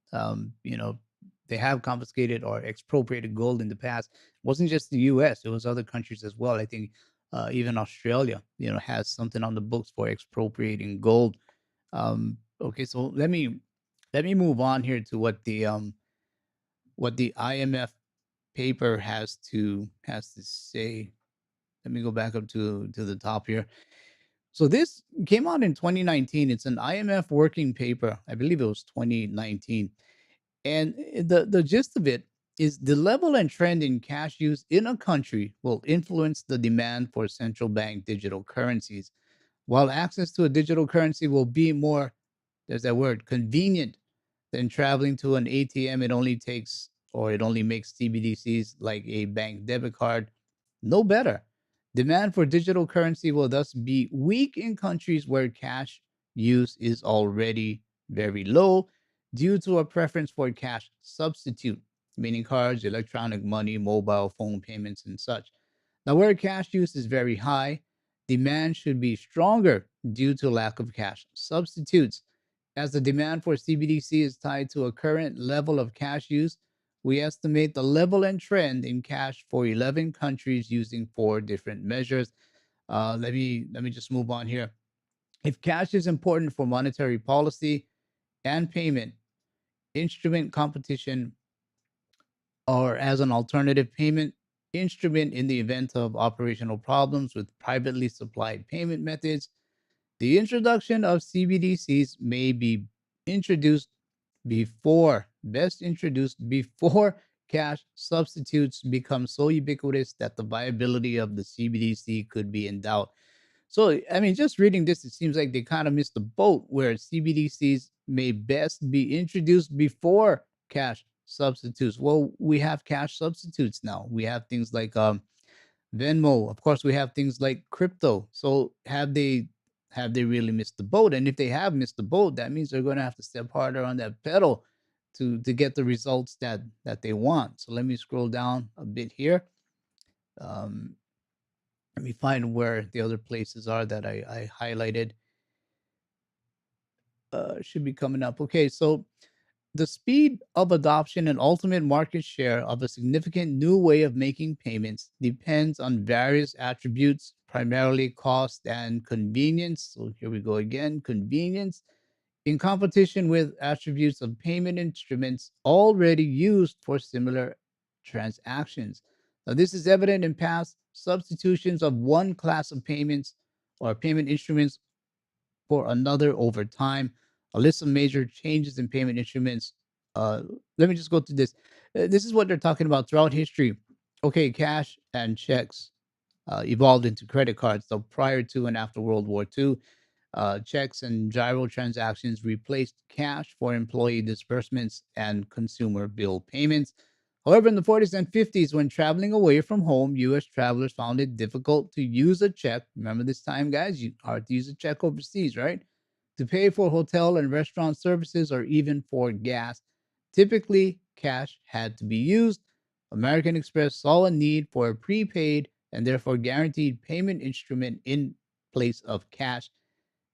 They have confiscated or expropriated gold in the past. It wasn't just the U.S. It was other countries as well. I think even Australia, has something on the books for expropriating gold. Okay, so let me move on here to what the IMF paper has to say. Let me go back up to the top here. So this came out in 2019. It's an IMF working paper. I believe it was 2019. And the gist of it is the level and trend in cash use in a country will influence the demand for central bank digital currencies. While access to a digital currency will be more, there's that word, convenient than traveling to an ATM, it only makes CBDCs like a bank debit card no better. Demand for digital currency will thus be weak in countries where cash use is already very low due to a preference for cash substitute, meaning cards, electronic money, mobile phone payments, and such. Now, where cash use is very high, demand should be stronger due to lack of cash substitutes. As the demand for CBDC is tied to a current level of cash use, we estimate the level and trend in cash for 11 countries using four different measures. Let me just move on here. If cash is important for monetary policy and payment, instrument competition, or as an alternative payment instrument in the event of operational problems with privately supplied payment methods, the introduction of CBDCs may be introduced best introduced before cash substitutes become so ubiquitous that the viability of the CBDC could be in doubt. So, I mean, just reading this, it seems like they kind of missed the boat where CBDCs may best be introduced before cash substitutes. Well, we have cash substitutes now. We have things like Venmo. Of course, we have things like crypto. So, have they really missed the boat? And if they have missed the boat, that means they're going to have to step harder on that pedal to get the results that they want. So, let me scroll down a bit here. Um, Let me find where the other places are that I highlighted. Should be coming up. Okay, so the speed of adoption and ultimate market share of a significant new way of making payments depends on various attributes, primarily cost and convenience. So here we go again, convenience in competition with attributes of payment instruments already used for similar transactions. Now, this is evident in past substitutions of one class of payments or payment instruments for another over time. A list of major changes in payment instruments. Uh, Let me just go through this. This is what they're talking about throughout history. Okay, cash and checks evolved into credit cards. So prior to and after World War II, checks and gyro transactions replaced cash for employee disbursements and consumer bill payments. However, in the 40s and 50s, when traveling away from home, U.S. travelers found it difficult to use a check. Remember this time, guys? You hard to use a check overseas, right? To pay for hotel and restaurant services or even for gas. Typically, cash had to be used. American Express saw a need for a prepaid and therefore guaranteed payment instrument in place of cash.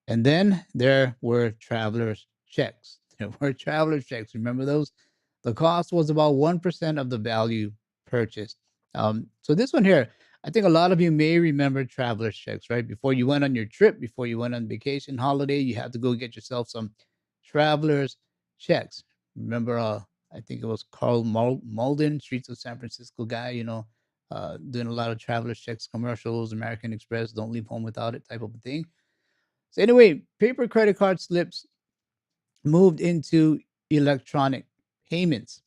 And then there were travelers' checks. There were travelers' checks. Remember those? The cost was about 1% of the value purchased. So this one here, I think a lot of you may remember travelers' checks, right? Before you went on your trip, before you went on vacation, holiday, you had to go get yourself some travelers' checks. Remember, I think it was Carl Malden, Streets of San Francisco guy, doing a lot of travelers' checks commercials, American Express, don't leave home without it type of a thing. So anyway, paper credit card slips moved into electronic payments.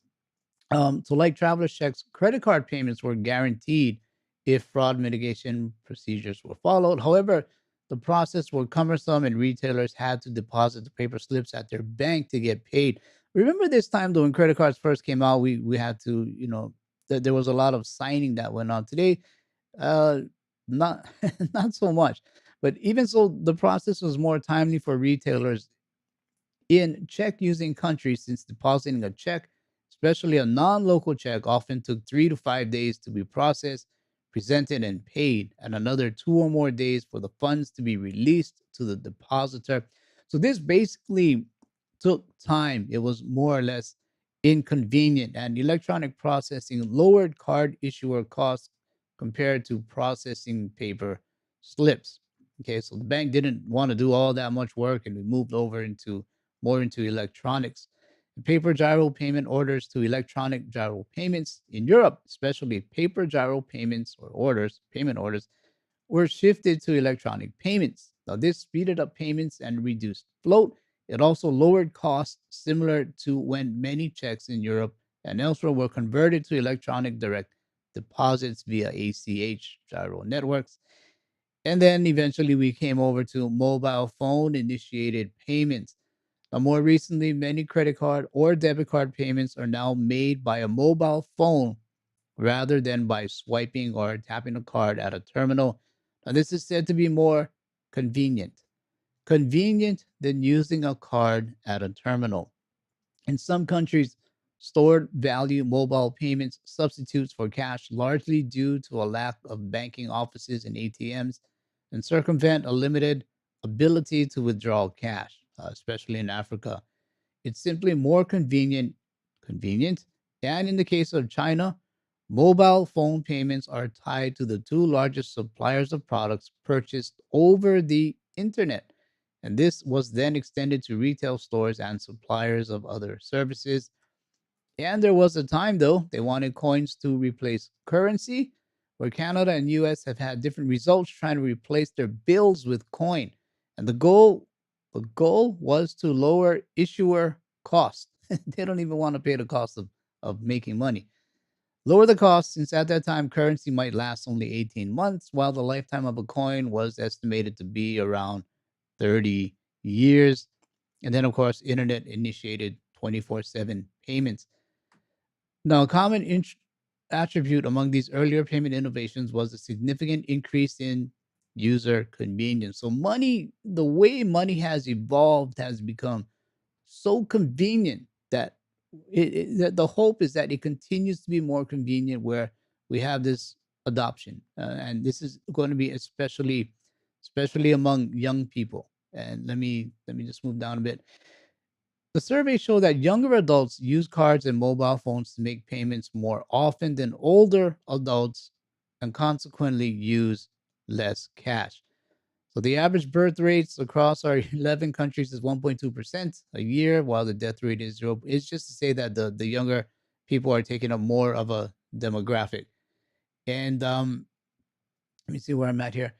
So like traveler's checks, credit card payments were guaranteed if fraud mitigation procedures were followed. However, the process was cumbersome and retailers had to deposit the paper slips at their bank to get paid. Remember this time though when credit cards first came out, we had to, there was a lot of signing that went on. Today, uh, not not so much. But even so, the process was more timely for retailers in check using countries since depositing a check, especially a non local check, often took 3 to 5 days to be processed, presented, and paid, and another 2 or more days for the funds to be released to the depositor. So this basically took time. It was more or less inconvenient, and electronic processing lowered card issuer costs compared to processing paper slips. Okay, so the bank didn't want to do all that much work, and we moved over into more into electronics. Paper gyro payment orders to electronic gyro payments in Europe, especially paper gyro payments or payment orders, were shifted to electronic payments. Now, this speeded up payments and reduced float. It also lowered costs, similar to when many checks in Europe and elsewhere were converted to electronic direct deposits via ACH gyro networks. And then eventually we came over to mobile phone initiated payments. Now, more recently, many credit card or debit card payments are now made by a mobile phone rather than by swiping or tapping a card at a terminal. Now, this is said to be more convenient, convenient than using a card at a terminal. In some countries, stored value mobile payments substitutes for cash largely due to a lack of banking offices and ATMs and circumvent a limited ability to withdraw cash, especially in Africa. It's simply more convenient. And in the case of China, mobile phone payments are tied to the two largest suppliers of products purchased over the internet. And this was then extended to retail stores and suppliers of other services. And there was a time, though, they wanted coins to replace currency, where Canada and US have had different results trying to replace their bills with coin. And the goal was to lower issuer cost. They don't even want to pay the cost of making money. Lower the cost, since at that time currency might last only 18 months, while the lifetime of a coin was estimated to be around 30 years. And then, of course, internet initiated 24/7 payments. Now, a common attribute among these earlier payment innovations was a significant increase in user convenience. So, money, the way money has evolved, has become so convenient that the hope is that it continues to be more convenient, where we have this adoption, and this is going to be especially among young people. And let me just move down a bit. The survey showed that younger adults use cards and mobile phones to make payments more often than older adults, and consequently use less cash. So the average birth rates across our 11 countries is 1.2% a year, while the death rate is zero. It's just to say that the younger people are taking up more of a demographic. And let me see where I'm at here.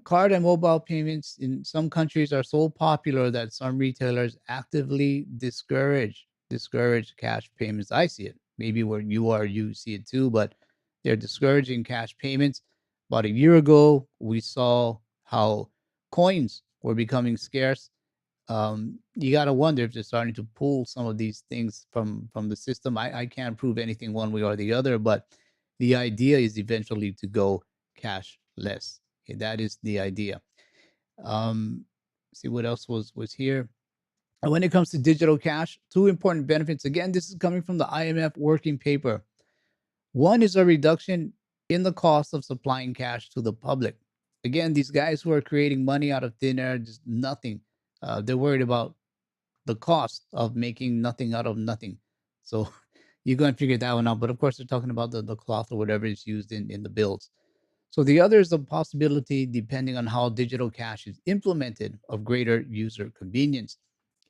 Card and mobile payments in some countries are so popular that some retailers actively discourage cash payments. I see it. Maybe where you are, you see it too, but they're discouraging cash payments. About a year ago, we saw how coins were becoming scarce. You got to wonder if they're starting to pull some of these things from the system. I can't prove anything one way or the other, but the idea is eventually to go cashless. Okay, that is the idea. Um, see what else was here. And when it comes to digital cash, two important benefits. Again, this is coming from the IMF working paper. One is a reduction in the cost of supplying cash to the public. Again, these guys who are creating money out of thin air, just nothing. They're worried about the cost of making nothing out of nothing. So you go and figure that one out. But of course, they're talking about the cloth or whatever is used in the bills. So the other is a possibility, depending on how digital cash is implemented, of greater user convenience.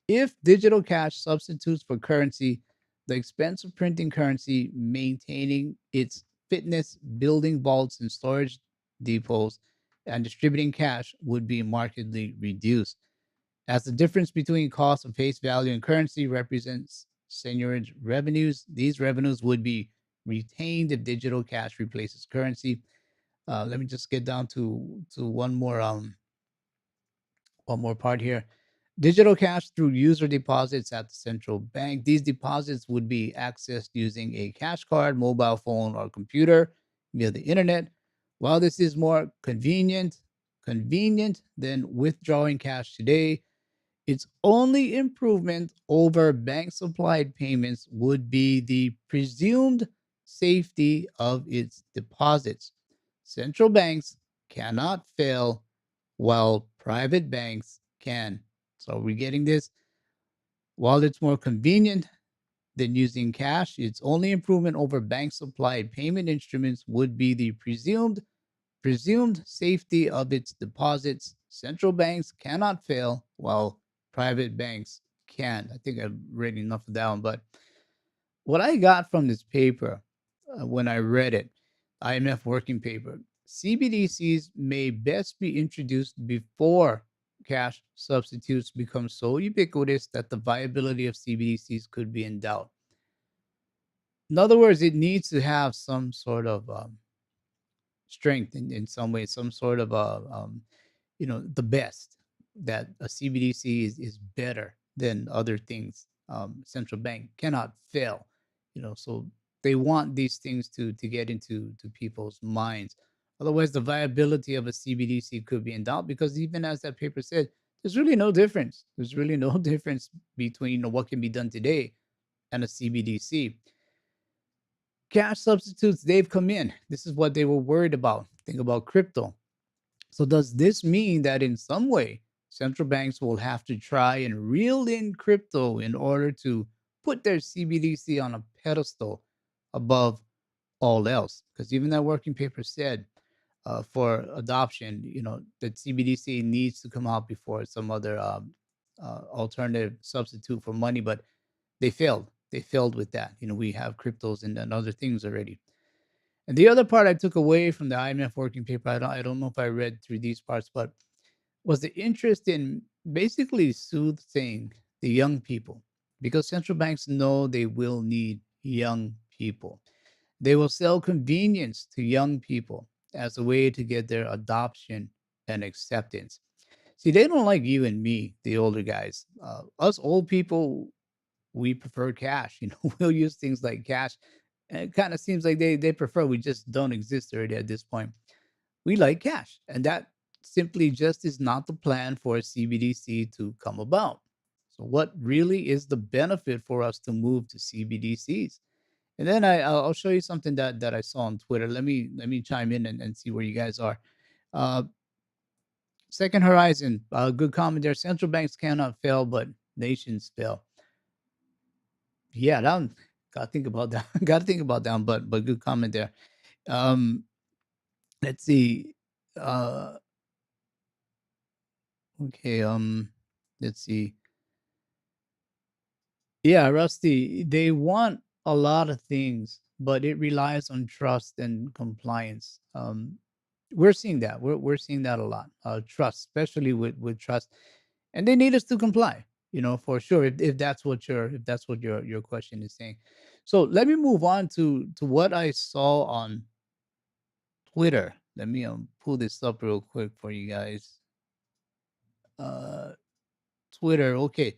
If digital cash substitutes for currency, the expense of printing currency, maintaining its fitness, building vaults and storage depots, and distributing cash would be markedly reduced. As the difference between cost of face value and currency represents seigniorage revenues, these revenues would be retained if digital cash replaces currency. Let me just get down to one more part here. Digital cash through user deposits at the central bank. These deposits would be accessed using a cash card, mobile phone, or computer via the internet. While this is more convenient than withdrawing cash today, its only improvement over bank supplied payments would be the presumed safety of its deposits. Central banks cannot fail, while private banks can. So we're getting this. While it's more convenient than using cash, its only improvement over bank supplied payment instruments would be the presumed safety of its deposits. Central banks cannot fail, while private banks can. I think I've read enough of that one. But what I got from this paper, when I read it, IMF working paper, CBDCs may best be introduced before cash substitutes become so ubiquitous that the viability of CBDCs could be in doubt. In other words, it needs to have some sort of strength in some way, some sort of the best, that a CBDC is better than other things. Central bank cannot fail, so they want these things to get into people's minds. Otherwise, the viability of a CBDC could be in doubt, because even as that paper said, there's really no difference. There's really no difference between what can be done today and a CBDC. Cash substitutes, they've come in. This is what they were worried about. Think about crypto. So does this mean that in some way central banks will have to try and reel in crypto in order to put their CBDC on a pedestal above all else? Because even that working paper said, for adoption, that CBDC needs to come out before some other alternative substitute for money, but they failed. They failed with that. We have cryptos and other things already. And the other part I took away from the IMF working paper, I don't know if I read through these parts, but was the interest in basically soothsaying the young people, because central banks know they will need young people. They will sell convenience to young people as a way to get their adoption and acceptance. See, they don't like you and me, the older guys. Us old people, we prefer cash. We'll use things like cash. And it kind of seems like they prefer we just don't exist already at this point. We like cash, and that simply just is not the plan for a CBDC to come about. So, what really is the benefit for us to move to CBDCs? And then I'll show you something that I saw on Twitter. Let me chime in and see where you guys are. Uh, Second Horizon, good comment there. Central banks cannot fail, but nations fail. Yeah, that one, gotta think about that. Gotta think about that one, but good comment there. Um, let's see. Uh, okay. Let's see. Yeah, Rusty, they want a lot of things, but it relies on trust and compliance. We're seeing that. We're seeing that a lot. Trust, especially with trust, and they need us to comply. For sure. If that's what your question is saying. So let me move on to what I saw on Twitter. Let me pull this up real quick for you guys. Uh, Twitter. Okay.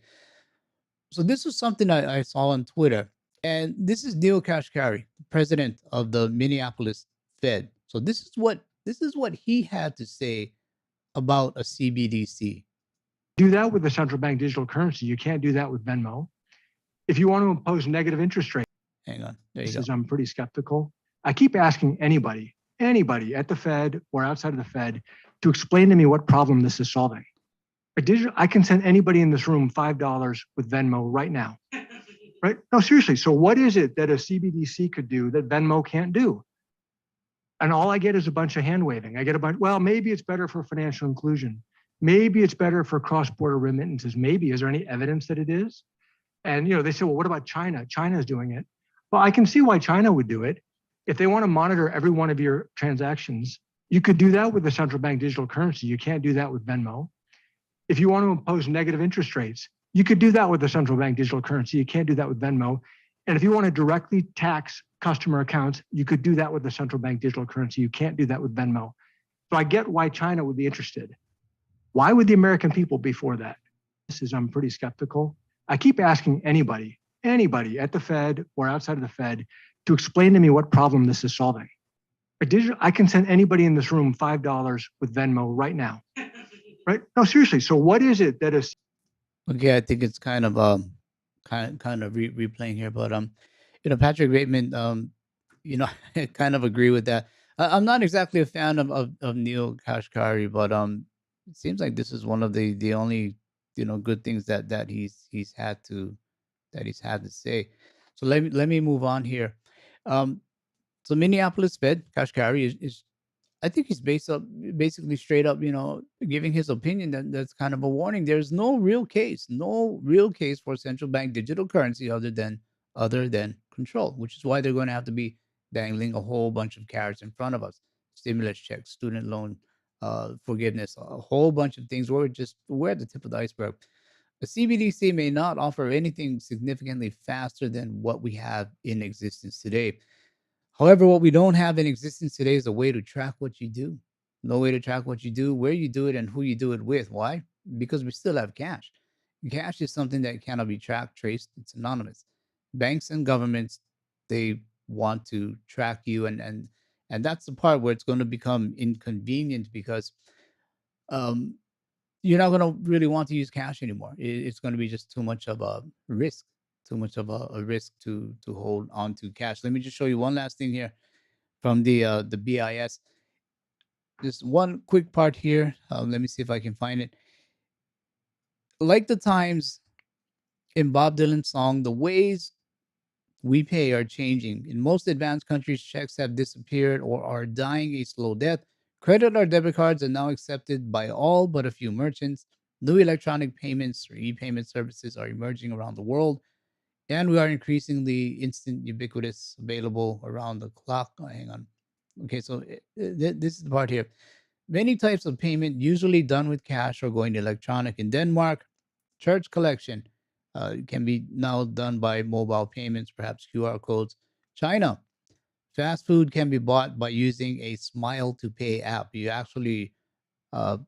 So this was something I saw on Twitter, and this is Neil Kashkari, the president of the Minneapolis Fed. So this is what he had to say about a CBDC. Do that with the central bank digital currency. You can't do that with Venmo. If you want to impose negative interest rates, Hang on, there you go. I'm pretty skeptical. I keep asking anybody at the Fed or outside of the Fed to explain to me what problem this is solving. I can send anybody in this room $5 with Venmo right now. Right? No, seriously. So what is it that a CBDC could do that Venmo can't do? And all I get is a bunch of hand waving. I get a bunch, well, maybe it's better for financial inclusion. Maybe it's better for cross-border remittances. Maybe. Is there any evidence that it is? And they say, well, what about China? China is doing it. Well, I can see why China would do it. If they want to monitor every one of your transactions, you could do that with the central bank digital currency. You can't do that with Venmo. If you want to impose negative interest rates, you could do that with the central bank digital currency. You can't do that with Venmo. And if you want to directly tax customer accounts, you could do that with the central bank digital currency. You can't do that with Venmo. So I get why China would be interested. Why would the American people be for that? I'm pretty skeptical. I keep asking anybody at the Fed or outside of the Fed to explain to me what problem this is solving. I can send anybody in this room $5 with Venmo right now. Right? No, seriously. So what is it that is? Okay, I think it's kind of replaying here, but Patrick Bateman, I kind of agree with that. I'm not exactly a fan of Neil Kashkari, but it seems like this is one of the only good things that he's had to say. So let me move on here. Um, so Minneapolis Fed Kashkari is I think he's basically straight up, giving his opinion that's kind of a warning. There's no real case for central bank digital currency other than control, which is why they're going to have to be dangling a whole bunch of carrots in front of us: stimulus checks, student loan forgiveness, a whole bunch of things. We're at the tip of the iceberg. A CBDC may not offer anything significantly faster than what we have in existence today. However, what we don't have in existence today is a way to track what you do. No way to track what you do, where you do it, and who you do it with. Why? Because we still have cash. Cash is something that cannot be tracked, traced. It's anonymous. Banks and governments, they want to track you, and that's the part where it's going to become inconvenient because um, you're not going to really want to use cash anymore. It's going to be just too much of a risk, too much of a risk to hold on to cash. Let me just show you one last thing here from the BIS. Just one quick part here. Let me see if I can find it. Like the times in Bob Dylan's song, the ways we pay are changing. In most advanced countries, checks have disappeared or are dying a slow death. Credit or debit cards are now accepted by all but a few merchants. New electronic payments or e-payment services are emerging around the world, and we are increasingly instant, ubiquitous, available around the clock. Oh, hang on. Okay, so this is the part here. Many types of payment, usually done with cash or going electronic. In Denmark, church collection can be now done by mobile payments, perhaps QR codes. China, fast food can be bought by using a smile to pay app. You actually, uh,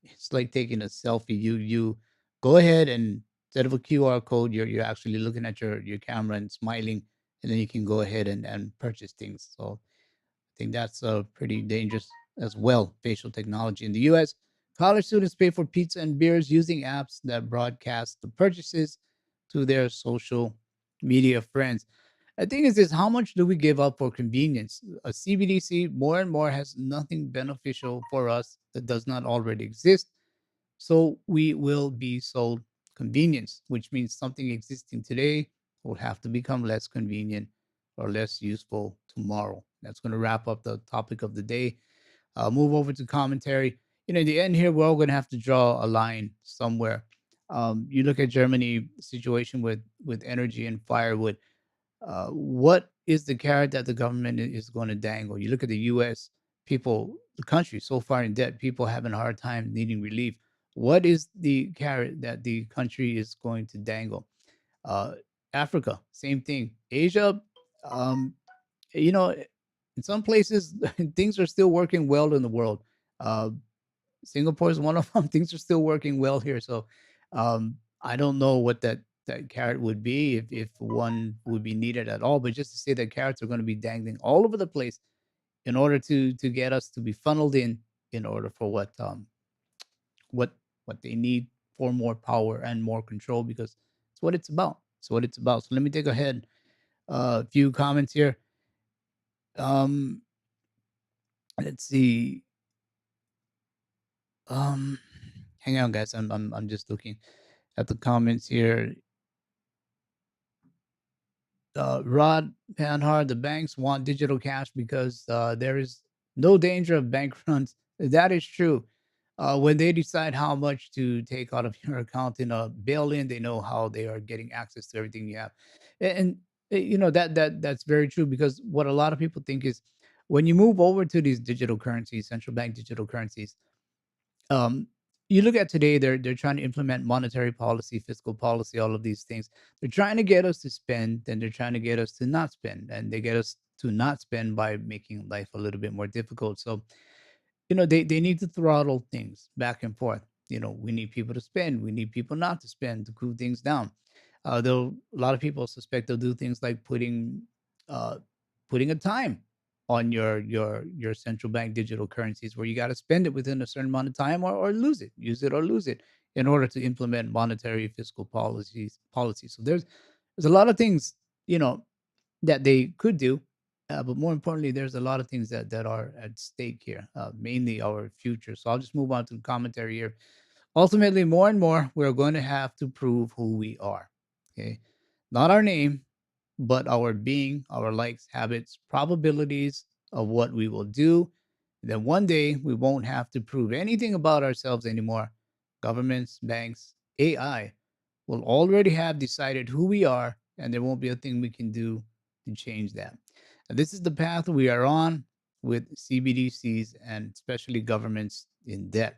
it's like taking a selfie. You go ahead and instead of a QR code, you're actually looking at your camera and smiling, and then you can go ahead and purchase things. So I think that's pretty dangerous as well. Facial technology in the U.S. College students pay for pizza and beers using apps that broadcast the purchases to their social media friends. I think is this: how much do we give up for convenience? A CBDC more and more has nothing beneficial for us that does not already exist. So we will be sold convenience, which means something existing today will have to become less convenient or less useful tomorrow. That's going to wrap up the topic of the day. Move over to commentary. In the end here, we're all going to have to draw a line somewhere. You look at Germany situation with energy and firewood. What is the carrot that the government is going to dangle? You look at the U.S. people, the country so far in debt, people having a hard time needing relief. What is the carrot that the country is going to dangle? Uh, Africa, same thing. Asia, um, you know, in some places things are still working well in the world. Uh, Singapore is one of them. Things are still working well here. So I don't know what that carrot would be if one would be needed at all. But just to say that carrots are going to be dangling all over the place in order to get us to be funneled in order for what what they need for more power and more control because it's what it's about. It's what it's about. So let me take ahead a few comments here. Um, let's see. Um, Hang on, guys. I'm just looking at the comments here. Rod Panhard, the banks want digital cash because there is no danger of bank runs. That is true. When they decide how much to take out of your account in a bail-in, they know how they are getting access to everything you have, and that's very true because what a lot of people think is when you move over to these digital currencies, central bank digital currencies, um, you look at today, they're trying to implement monetary policy, fiscal policy, all of these things. They're trying to get us to spend, then they're trying to get us to not spend, and they get us to not spend by making life a little bit more difficult. So they need to throttle things back and forth. We need people to spend, we need people not to spend to cool things down. Though a lot of people suspect they'll do things like uh, putting a time on your central bank digital currencies where you got to spend it within a certain amount of time or lose it, use it or lose it in order to implement monetary fiscal policies. So there's a lot of things you know that they could do. But more importantly, there's a lot of things that are at stake here, mainly our future. So I'll just move on to the commentary here. Ultimately, more and more, we're going to have to prove who we are. Okay. Not our name, but our being, our likes, habits, probabilities of what we will do. Then one day, we won't have to prove anything about ourselves anymore. Governments, banks, AI will already have decided who we are, and there won't be a thing we can do to change that. And this is the path we are on with CBDCs and especially governments in debt.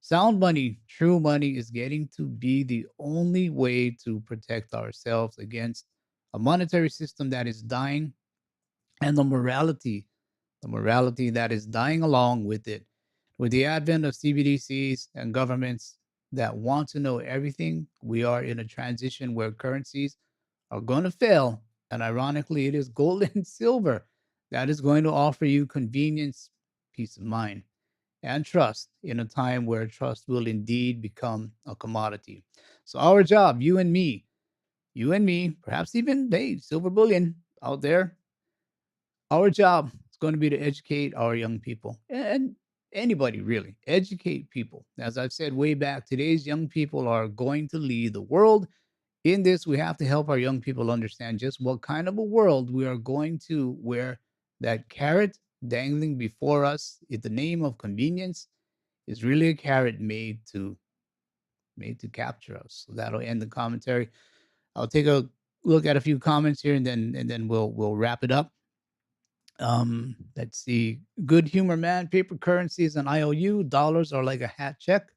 Sound money, true money, is getting to be the only way to protect ourselves against a monetary system that is dying and the morality that is dying along with it. With the advent of CBDCs and governments that want to know everything, we are in a transition where currencies are going to fail. And ironically, it is gold and silver that is going to offer you convenience, peace of mind, and trust in a time where trust will indeed become a commodity. So, our job, you and me, perhaps even, hey, Silver Bullion out there, our job is going to be to educate our young people and anybody really. Educate people. As I've said way back, today's young people are going to lead the world. In this, we have to help our young people understand just what kind of a world we are going to where that carrot dangling before us in the name of convenience is really a carrot made to capture us. So that'll end the commentary. I'll take a look at a few comments here and then we'll wrap it up. Let's see. Good humor, man. Paper currencies and IOU dollars are like a hat check,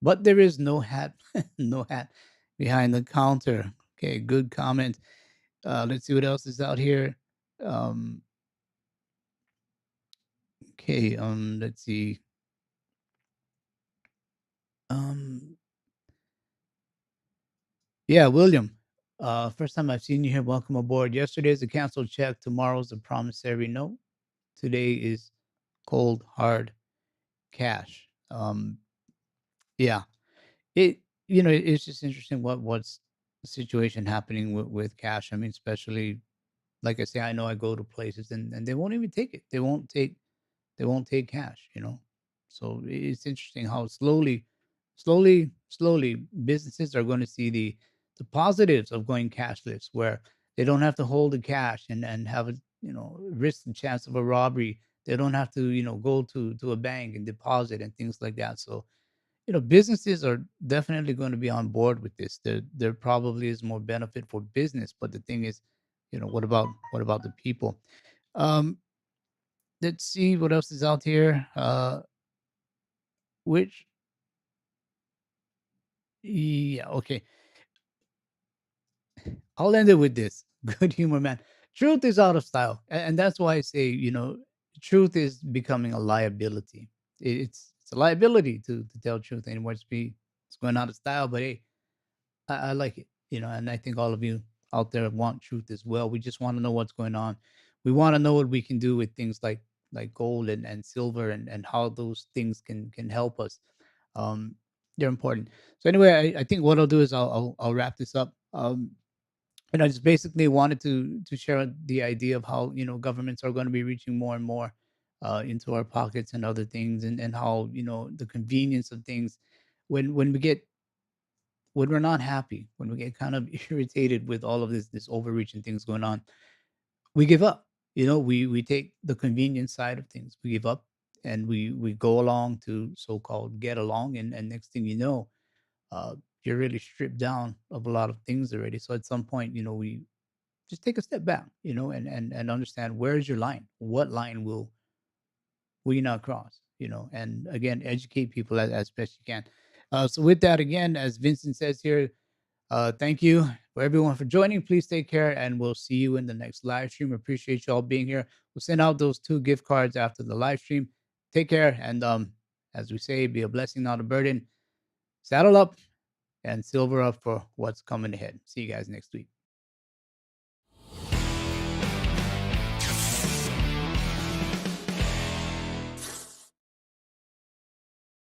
but there is no hat, no hat behind the counter. Okay, good comment. Let's see what else is out here. Um, okay. Let's see. Um, yeah, William. First time I've seen you here. Welcome aboard. Yesterday's a canceled check. Tomorrow's a promissory note. Today is cold hard cash. Yeah. It it's just interesting what's the situation happening with cash. I mean, especially like I say, I know I go to places and they won't even take it. They won't take cash, So it's interesting how slowly businesses are going to see the positives of going cashless, where they don't have to hold the cash and have a risk the chance of a robbery. They don't have to go to a bank and deposit and things like that. So businesses are definitely going to be on board with this. There probably is more benefit for business, but the thing is, what about the people? Um, let's see what else is out here. Which Yeah, okay. I'll end it with this. Good humor, man. Truth is out of style, and that's why I say, truth is becoming a liability. It's a liability to tell truth anymore. It's going out of style, but hey, I like it, and I think all of you out there want truth as well. We just want to know what's going on. We want to know what we can do with things like gold and silver and how those things can help us. Um, they're important. So anyway, I think what I'll do is I'll wrap this up. And I just basically wanted to share the idea of how governments are going to be reaching more and more into our pockets and other things, and how the convenience of things when we get when we're not happy, when we get kind of irritated with all of this overreach and things going on, we give up. We take the convenient side of things. We give up and we go along to so-called get along, and next thing you know, uh, you're really stripped down of a lot of things already. So at some point, we just take a step back, and understand where's your line. What line will you not cross? And again, educate people as best you can. So with that, again, as Vincent says here, thank you for everyone for joining. Please take care, and we'll see you in the next live stream. Appreciate you all being here. We'll send out those 2 gift cards after the live stream. Take care, and as we say, be a blessing, not a burden. Saddle up and silver up for what's coming ahead. See you guys next week.